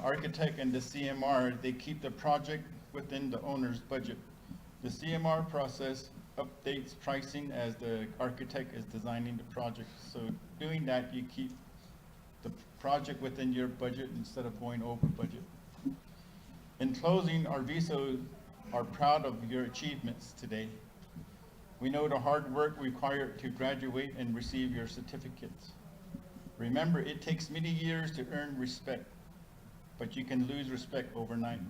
S8: architect and the CMR, they keep the project within the owner's budget. The CMR process updates pricing as the architect is designing the project. So doing that, you keep the project within your budget instead of going over budget. In closing, Arvisa are proud of your achievements today. We know the hard work required to graduate and receive your certificates. Remember, it takes many years to earn respect, but you can lose respect overnight.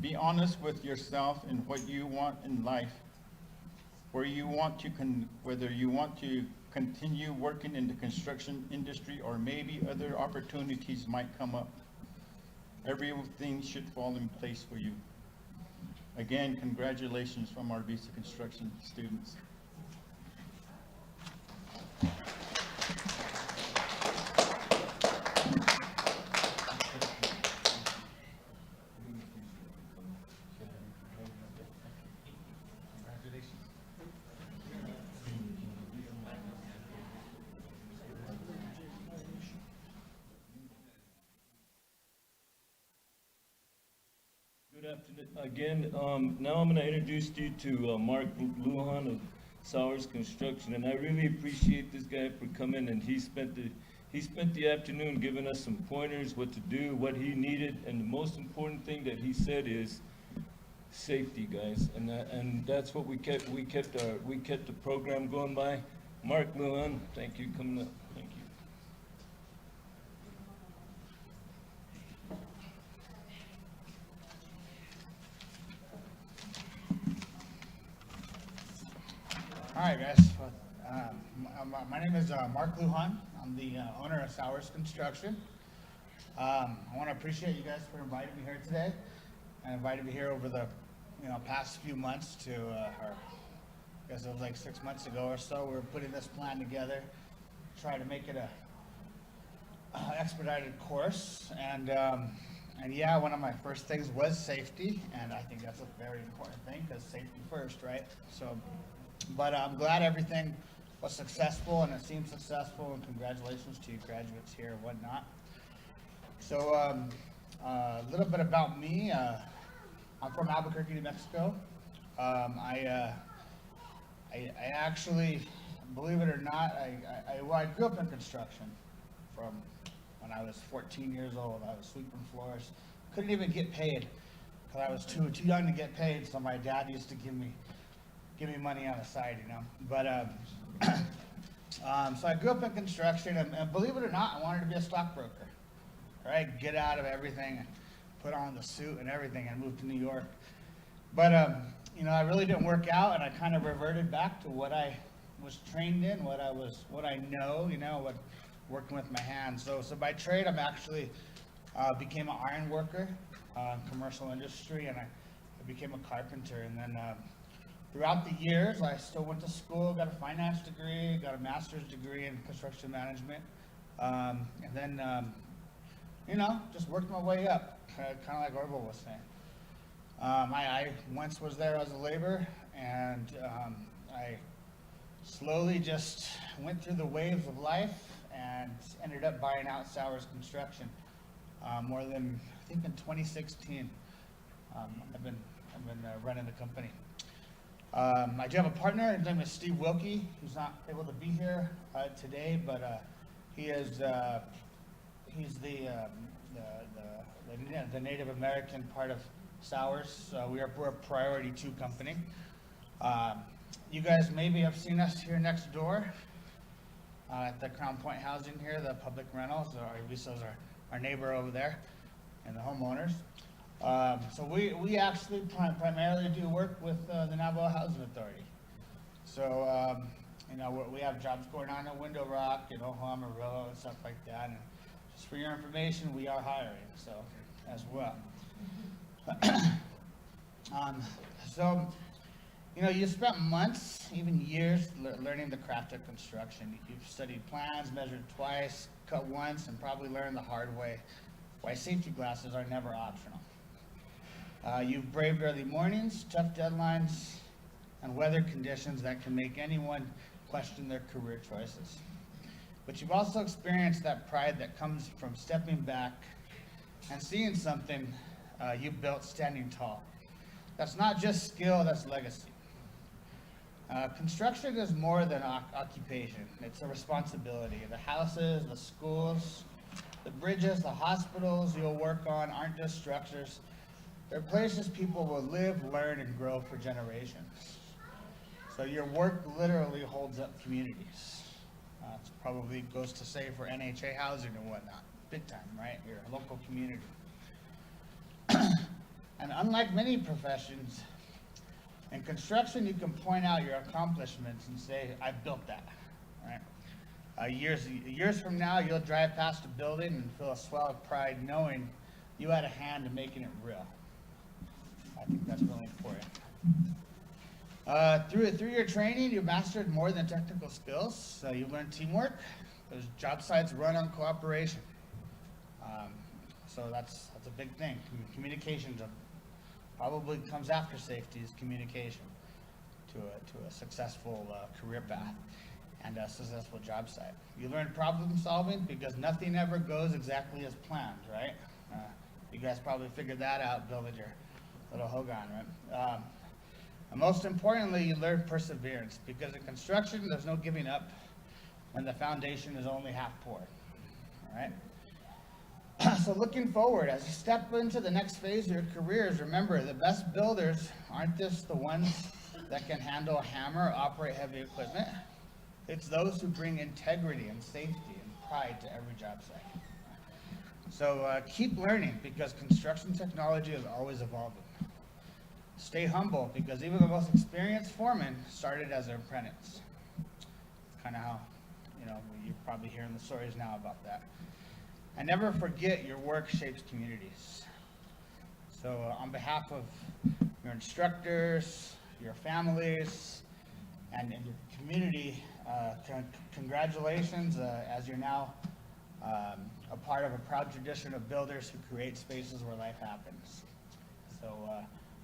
S8: Be honest with yourself and what you want in life, whether you want to continue working in the construction industry or maybe other opportunities might come up. Everything should fall in place for you. Again, congratulations from Arvisa Construction students.
S7: Good afternoon. Again, now I'm going to introduce you to Mark Lujan of Sowers Construction, and I really appreciate this guy for coming, and he spent the afternoon giving us some pointers, what to do, what he needed, and the most important thing that he said is safety, guys, and that's what we kept the program going by. Mark Lujan, thank you coming up. Thank you.
S8: Hi,
S9: Hi, guys. My name is Mark Lujan. I'm the owner of Sowers Construction. I want to appreciate you guys for inviting me here today. I invited me here over the past few months to, or I guess it was like 6 months ago or so. We were putting this plan together, try to make it a expedited course, and yeah, one of my first things was safety, and I think that's a very important thing because safety first, right? So, but I'm glad everything was successful and it seemed successful, and congratulations to you graduates here and whatnot. So a little bit about me. I'm from Albuquerque, New Mexico. I actually, believe it or not, I grew up in construction from when I was 14 years old. I was sweeping floors. Couldn't even get paid because I was too young to get paid. So my dad used to give me money on the side, But so I grew up in construction, and believe it or not, I wanted to be a stockbroker. Right, get out of everything and put on the suit and everything and move to New York. But I really didn't work out, and I kind of reverted back to what I was trained in, what I know, what working with my hands. So by trade, I'm actually became an iron worker, commercial industry, and I became a carpenter. And then throughout the years, I still went to school, got a finance degree, got a master's degree in construction management, and then just worked my way up, kind of like Orville was saying. I once was there as a laborer, and I slowly just went through the waves of life and ended up buying out Sowers Construction. More than, I think, in 2016. I've been running the company. I do have a partner. His name is Steve Wilkie. He's not able to be here today, but he's the Native American part of Sowers. We're a Priority 2 company. You guys maybe have seen us here next door at the Crown Point Housing here, the public rentals. Visa's our neighbor over there, and the homeowners. So we actually primarily do work with the Navajo Housing Authority. So we have jobs going on in Window Rock, Amarillo, and stuff like that. And just for your information, we are hiring, so as well. You spent months, even years, learning the craft of construction. You've studied plans, measured twice, cut once, and probably learned the hard way why safety glasses are never optional. You've braved early mornings, tough deadlines, and weather conditions that can make anyone question their career choices. But you've also experienced that pride that comes from stepping back and seeing something you built standing tall. That's not just skill, that's legacy. Construction is more than occupation. It's a responsibility. The houses, the schools, the bridges, the hospitals you'll work on aren't just structures. They're places people will live, learn, and grow for generations. So your work literally holds up communities. It probably goes to say for NHA housing and whatnot. Big time, right? Your local community. And unlike many professions, in construction, you can point out your accomplishments and say, I built that, right? Years from now, you'll drive past a building and feel a swell of pride knowing you had a hand in making it real. I think that's really important. Through your training, you mastered more than technical skills. So you learned teamwork. Those job sites run on cooperation. So that's a big thing. Communication probably comes after safety, is communication to a successful career path and a successful job site. You learn problem solving because nothing ever goes exactly as planned, right? You guys probably figured that out building your little Hogan, right? And most importantly, you learn perseverance because in construction, there's no giving up when the foundation is only half poured, all right? So looking forward, as you step into the next phase of your careers, remember the best builders aren't just the ones that can handle a hammer or operate heavy equipment. It's those who bring integrity and safety and pride to every job site. So keep learning because construction technology is always evolving. stay humble, because even the most experienced foreman started as an apprentice. It's kind of how, you're probably hearing the stories now about that. And never forget your work shapes communities. So on behalf of your instructors, your families, and your community, congratulations, as you're now a part of a proud tradition of builders who create spaces where life happens. So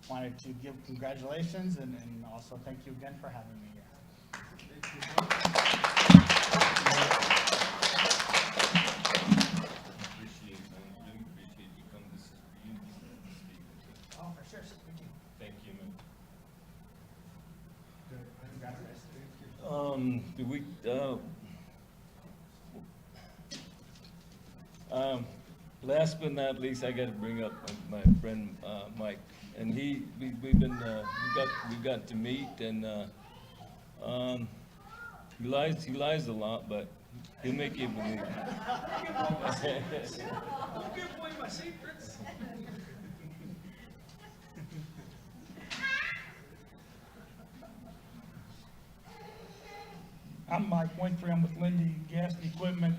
S9: wanted to give congratulations and also thank you again for having me here.
S7: Appreciate, man. Really appreciate you coming. This is for you. Speaking
S9: Oh, for sure. Thank you.
S7: to. Thank you, man.
S9: Congratulations.
S7: Do we, last but not least, I gotta bring up my friend, Mike. And we've got to meet, and, he lies a lot, but he'll make you believe.
S10: Don't give away my secrets. I'm Mike Winfrey. I'm with Lindy Gas and Equipment.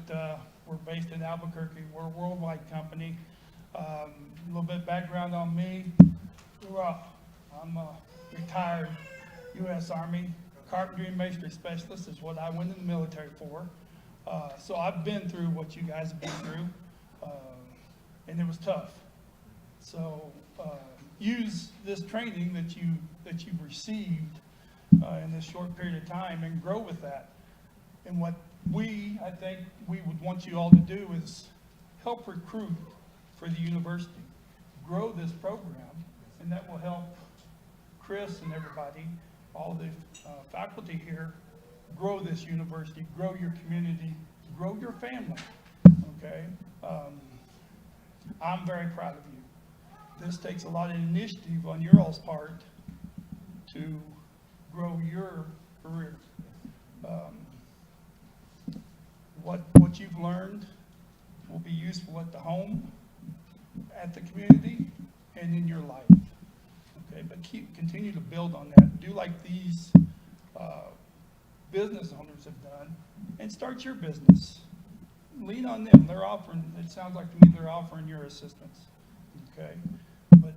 S10: We're based in Albuquerque. We're a worldwide company. A little bit of background on me. I'm a retired U.S. Army carpentry and masonry specialist is what I went in the military for. So I've been through what you guys have been through, and it was tough. So use this training that you've received in this short period of time and grow with that. And what I think we would want you all to do is help recruit for the university, grow this program, and that will help Chris and everybody, all the faculty here, grow this university, grow your community, grow your family, okay? I'm very proud of you. This takes a lot of initiative on your all's part to grow your career. What you've learned will be useful at the home, at the community, and in your life. Okay, but continue to build on that. Do like these business owners have done, and start your business. Lean on them. They're offering. It sounds like to me they're offering your assistance. Okay, but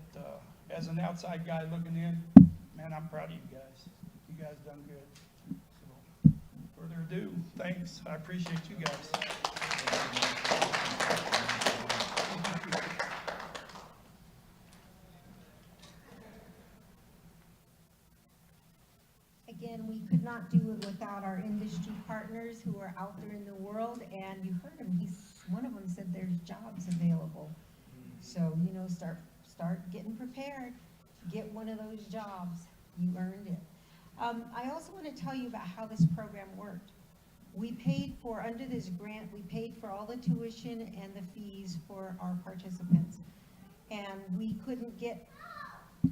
S10: as an outside guy looking in, man, I'm proud of you guys. You guys done good. So, further ado, thanks. I appreciate you guys.
S1: Again, we could not do it without our industry partners who are out there in the world, and you heard him, one of them said there's jobs available. So, start getting prepared, get one of those jobs, you earned it. I also want to tell you about how this program worked. We paid for, under this grant, we paid for all the tuition and the fees for our participants. And we couldn't get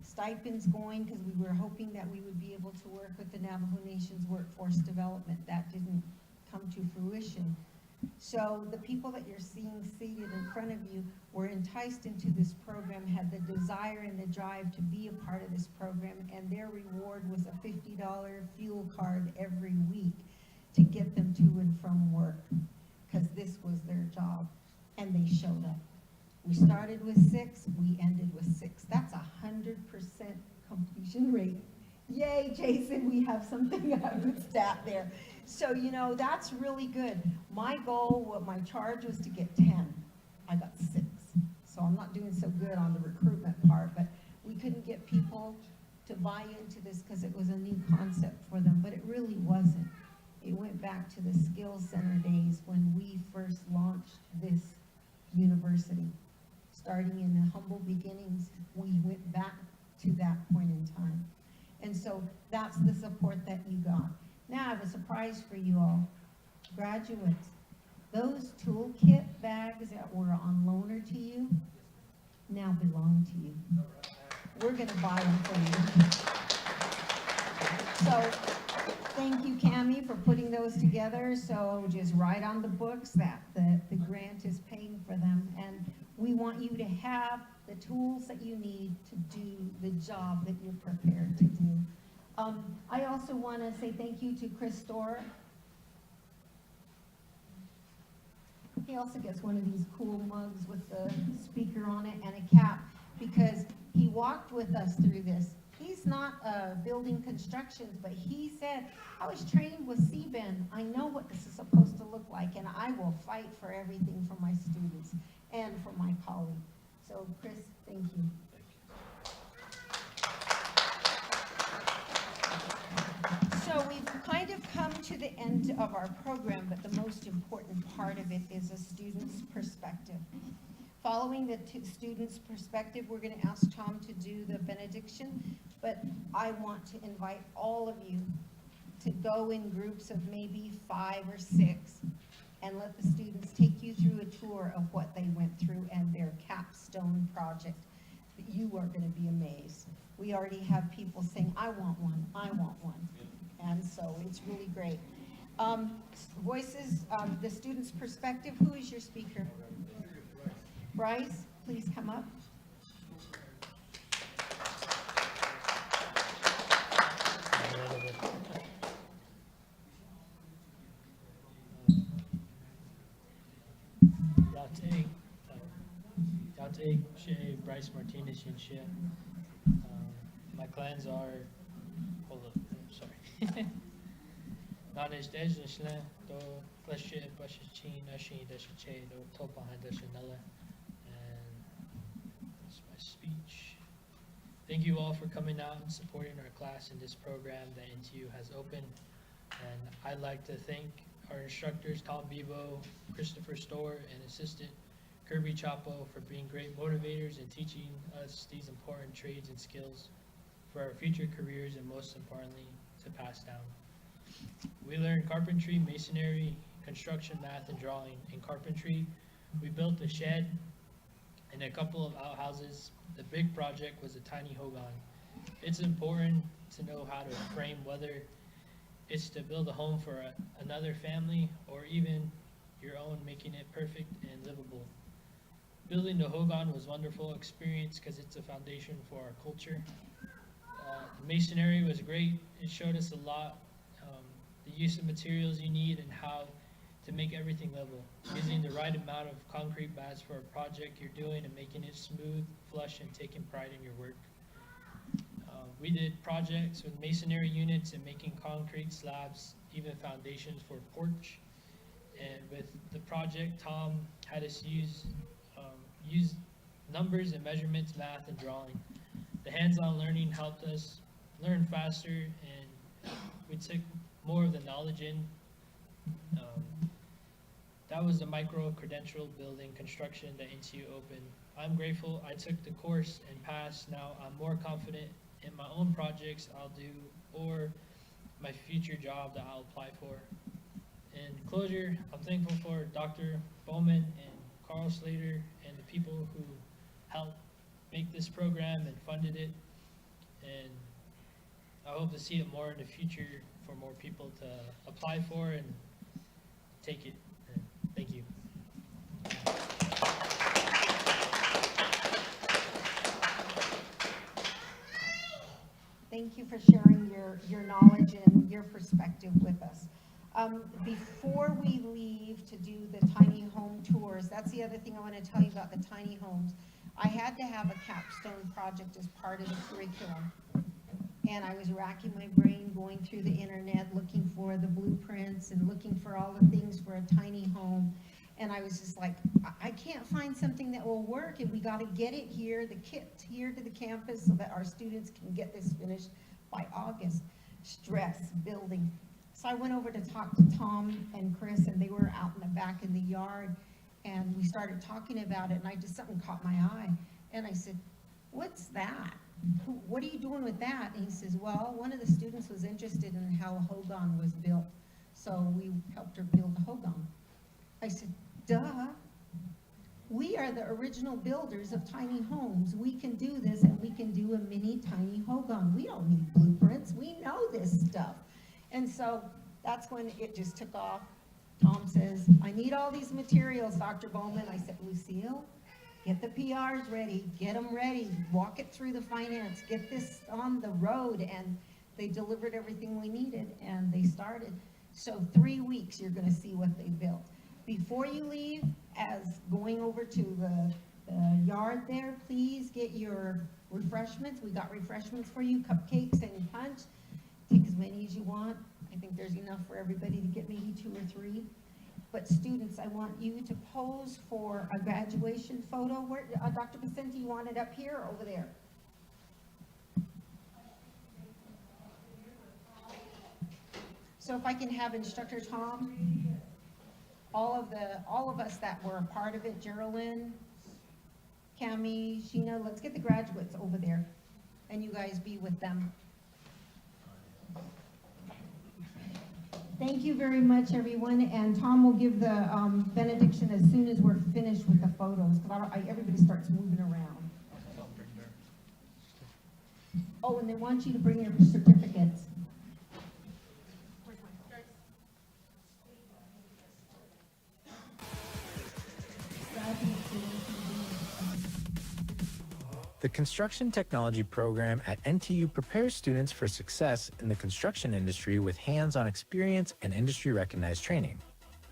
S1: stipends going because we were hoping that we would be able to work with the Navajo Nation's workforce development. That didn't come to fruition. So the people that you're seeing seated in front of you were enticed into this program, had the desire and the drive to be a part of this program, and their reward was a $50 fuel card every week to get them to and from work, because this was their job, and they showed up. We started with 6, we ended with 6. That's 100% completion rate. Yay, Jason, we have something, a good stat there. So, that's really good. My goal, my charge was to get 10. I got 6. So I'm not doing so good on the recruitment part, but we couldn't get people to buy into this because it was a new concept for them, but it really wasn't. It went back to the Skills Center days when we first launched this university. Starting in the humble beginnings, we went back to that point in time. And so that's the support that you got. Now I have a surprise for you all. Graduates, those toolkit bags that were on loaner to you now belong to you. We're gonna buy them for you. So thank you, Cammie, for putting those together. So just write on the books that the grant is paying for them. And we want you to have the tools that you need to do the job that you're prepared to do. I also want to say thank you to Chris Storr. He also gets one of these cool mugs with the speaker on it and a cap, because he walked with us through this. He's not building constructions, but he said, I was trained with CBEN. I know what this is supposed to look like, and I will fight for everything for my students and for my colleagues. So Chris, thank you. So we've kind of come to the end of our program, but the most important part of it is a student's perspective. Following the student's perspective, we're going to ask Tom to do the benediction, but I want to invite all of you to go in groups of maybe 5 or 6 and let the students take you through a tour of what they went through and their capstone project. You are going to be amazed. We already have people saying, I want one, I want one. And so it's really great. Voices, the student's perspective, who is your speaker? Bryce, please come up.
S11: Yate, Shay, Bryce Martinez, and Shay. My clans are, hold up, sorry. Nanish Dejnishla, Do Kleshe, Bashichin, Nashi, Deshiche, Do Topahan, Deshanella. And that's my speech. Thank you all for coming out and supporting our class in this program that NTU has opened. And I'd like to thank our instructors, Tom Bebo, Christopher Storr, and assistant Kirby Chapo for being great motivators and teaching us these important trades and skills for our future careers, and most importantly, to pass down. We learned carpentry, masonry, construction, math, and drawing. In carpentry, we built a shed and a couple of outhouses. The big project was a tiny hogan. It's important to know how to frame, whether it's to build a home for another family or even your own, making it perfect and livable. Building the hogan was a wonderful experience because it's a foundation for our culture. The masonry was great. It showed us a lot, the use of materials you need and how to make everything level. Using the right amount of concrete bads for a project you're doing and making it smooth, flush, and taking pride in your work. We did projects with masonry units and making concrete slabs, even foundations for a porch. And with the project, Tom had us use numbers and measurements, math, and drawing. The hands-on learning helped us learn faster, and we took more of the knowledge in. That was the micro-credential building construction that NTU opened. I'm grateful I took the course and passed. Now I'm more confident in my own projects I'll do or my future job that I'll apply for. In closure, I'm thankful for Dr. Bowman and Carl Slater and the people who helped make this program and funded it. And I hope to see it more in the future for more people to apply for and take it. And thank you.
S1: Thank you for sharing your knowledge and your perspective with us. Before we leave to do the tiny home tours, that's the other thing I want to tell you about the tiny homes. I had to have a capstone project as part of the curriculum. And I was racking my brain going through the internet, looking for the blueprints and looking for all the things for a tiny home. And I was just like, I can't find something that will work, and we got to get it here, the kit here to the campus so that our students can get this finished by August. Stress building. So I went over to talk to Tom and Chris, and they were out in the back in the yard, and we started talking about it, and something caught my eye. And I said, what's that? What are you doing with that? And he says, well, one of the students was interested in how a hogan was built, so we helped her build a hogan. I said, duh. We are the original builders of tiny homes. We can do this, and we can do a mini tiny hogan. We don't need blueprints. We know this stuff. And so that's when it just took off. Tom says, I need all these materials, Dr. Bowman. I said, Lucille, Get the PRs ready, get them ready, walk it through the finance, get this on the road, and they delivered everything we needed, and they started. So 3 weeks, you're gonna see what they built. Before you leave, as going over to the yard there, please get your refreshments. We got refreshments for you, cupcakes and punch. Take as many as you want. I think there's enough for everybody to get maybe 2 or 3. But students, I want you to pose for a graduation photo. Where, Dr. Vicente, you want it up here or over there? So if I can have Instructor Tom, all of us that were a part of it, Geraldine, Cami, Sheena, let's get the graduates over there, and you guys be with them. Thank you very much, everyone, and Tom will give the benediction as soon as we're finished with the photos, because everybody starts moving around. Oh, and they want you to bring your certificates.
S12: The Construction Technology program at NTU prepares students for success in the construction industry with hands-on experience and industry-recognized training.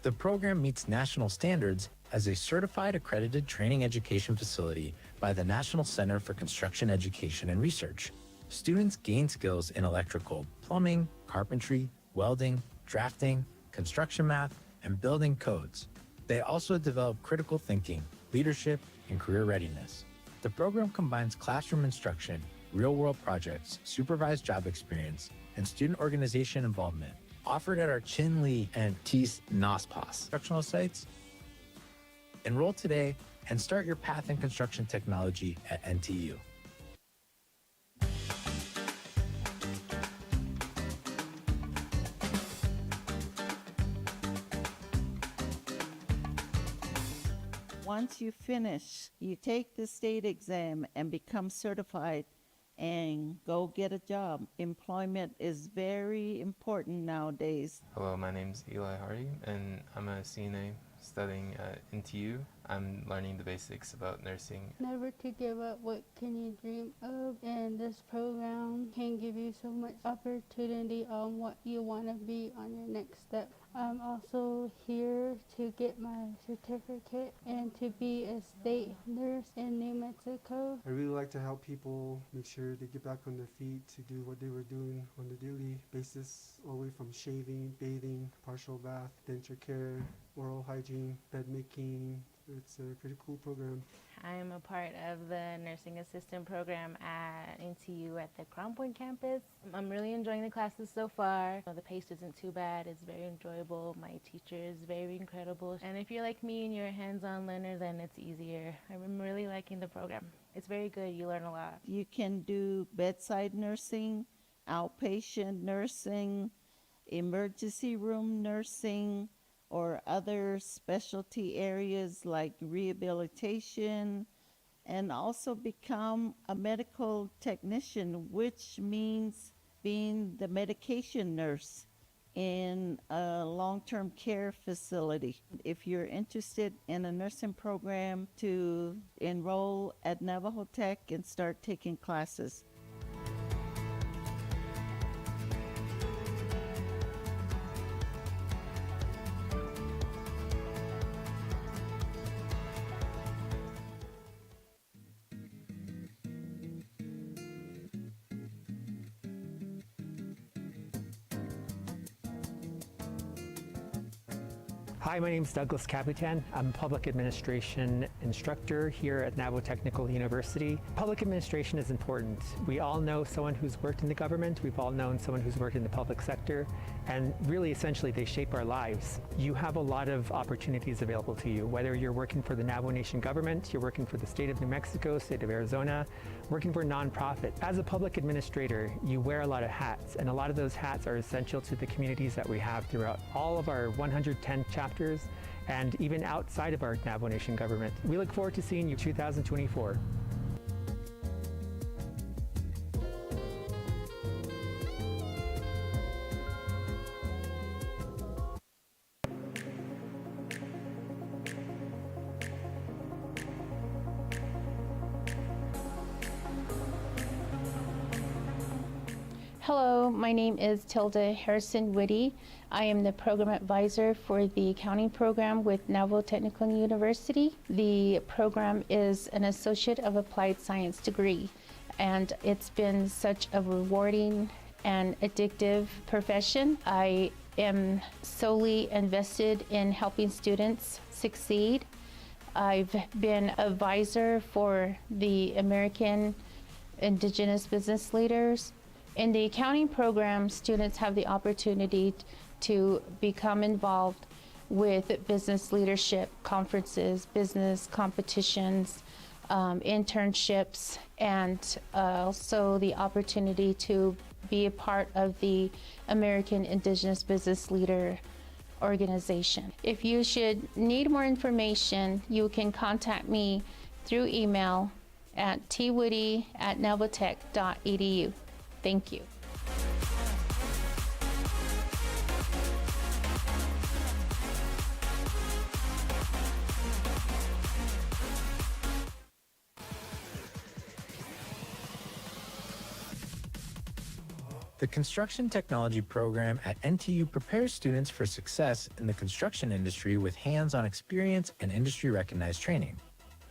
S12: The program meets national standards as a certified accredited training education facility by the National Center for Construction Education and Research. Students gain skills in electrical, plumbing, carpentry, welding, drafting, construction math, and building codes. They also develop critical thinking, leadership, and career readiness. The program combines classroom instruction, real-world projects, supervised job experience, and student organization involvement, offered at our Chin Lee and Tis Naspas instructional sites. Enroll today and start your path in construction technology at NTU.
S13: Once you finish, you take the state exam and become certified and go get a job. Employment is very important nowadays.
S14: Hello, my name's Eli Hardy, and I'm a CNA studying at NTU. I'm learning the basics about nursing.
S15: Never to give up, what can you dream of? And this program can give you so much opportunity on what you want to be on your next step. I'm also here to get my certificate and to be a state nurse in New Mexico.
S16: I really like to help people make sure they get back on their feet to do what they were doing on a daily basis, all the way from shaving, bathing, partial bath, denture care, oral hygiene, bed making. It's a pretty cool program.
S17: I'm a part of the nursing assistant program at NTU at the Crown Point campus. I'm really enjoying the classes so far. The pace isn't too bad. It's very enjoyable. My teacher is very incredible. And if you're like me and you're a hands-on learner, then it's easier. I'm really liking the program. It's very good. You learn a lot.
S13: You can do bedside nursing, outpatient nursing, emergency room nursing, or other specialty areas like rehabilitation, and also become a medical technician, which means being the medication nurse in a long-term care facility. If you're interested in a nursing program, to enroll at Navajo Tech and start taking classes.
S18: Hi, my name is Douglas Capitan. I'm a public administration instructor here at Navajo Technical University. Public administration is important. We all know someone who's worked in the government. We've all known someone who's worked in the public sector. And really, essentially, they shape our lives. You have a lot of opportunities available to you, whether you're working for the Navajo Nation government, you're working for the state of New Mexico, state of Arizona, working for a nonprofit. As a public administrator, you wear a lot of hats, and a lot of those hats are essential to the communities that we have throughout all of our 110 chapters and even outside of our Navajo Nation government. We look forward to seeing you 2024.
S19: Hello, my name is Tilda Harrison Whitty. I am the program advisor for the accounting program with Navajo Technical University. The program is an Associate of Applied Science degree, and it's been such a rewarding and addictive profession. I am solely invested in helping students succeed. I've been advisor for the American Indigenous Business Leaders. In the accounting program, students have the opportunity to become involved with business leadership conferences, business competitions, internships, and also the opportunity to be a part of the American Indigenous Business Leader organization. If you should need more information, you can contact me through email at twitty@navotech.edu. Thank you.
S12: The Construction Technology program at NTU prepares students for success in the construction industry with hands-on experience and industry-recognized training.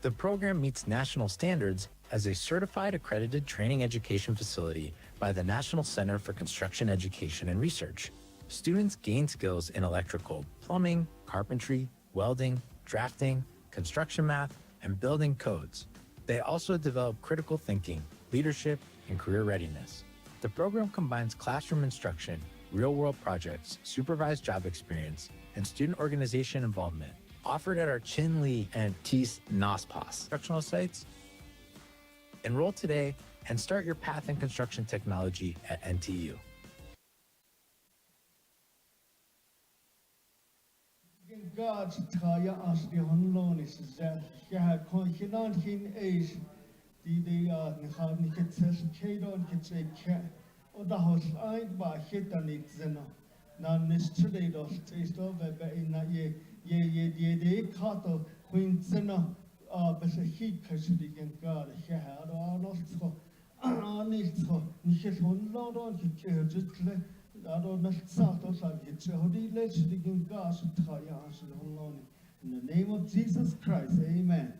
S12: The program meets national standards as a certified accredited training education facility by the National Center for Construction Education and Research. Students gain skills in electrical, plumbing, carpentry, welding, drafting, construction math, and building codes. They also develop critical thinking, leadership, and career readiness. The program combines classroom instruction, real-world projects, supervised job experience, and student organization involvement, offered at our Chin Lee and Tis Naspas instructional sites. Enroll today and start your path in construction technology at NTU.
S6: In the name of Jesus Christ, amen.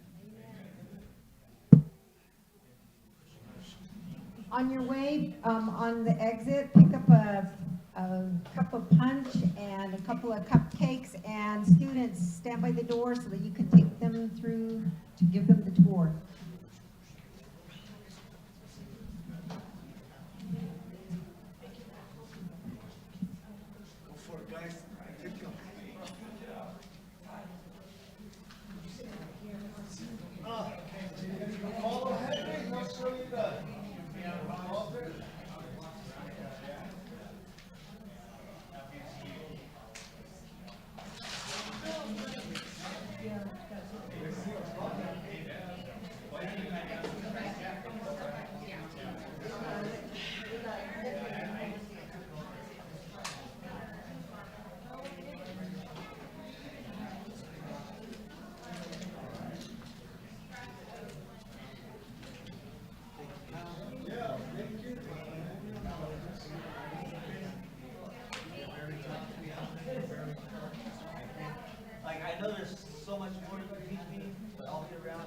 S1: On your way, on the exit, pick up a cup of punch and a couple of cupcakes, and students stand by the door so that you can take them through to give them the tour.
S6: Go for it, guys. Take them. Follow Henry, I'll show you that.
S2: Like, I know there's so much more you can teach me, but I'll be around.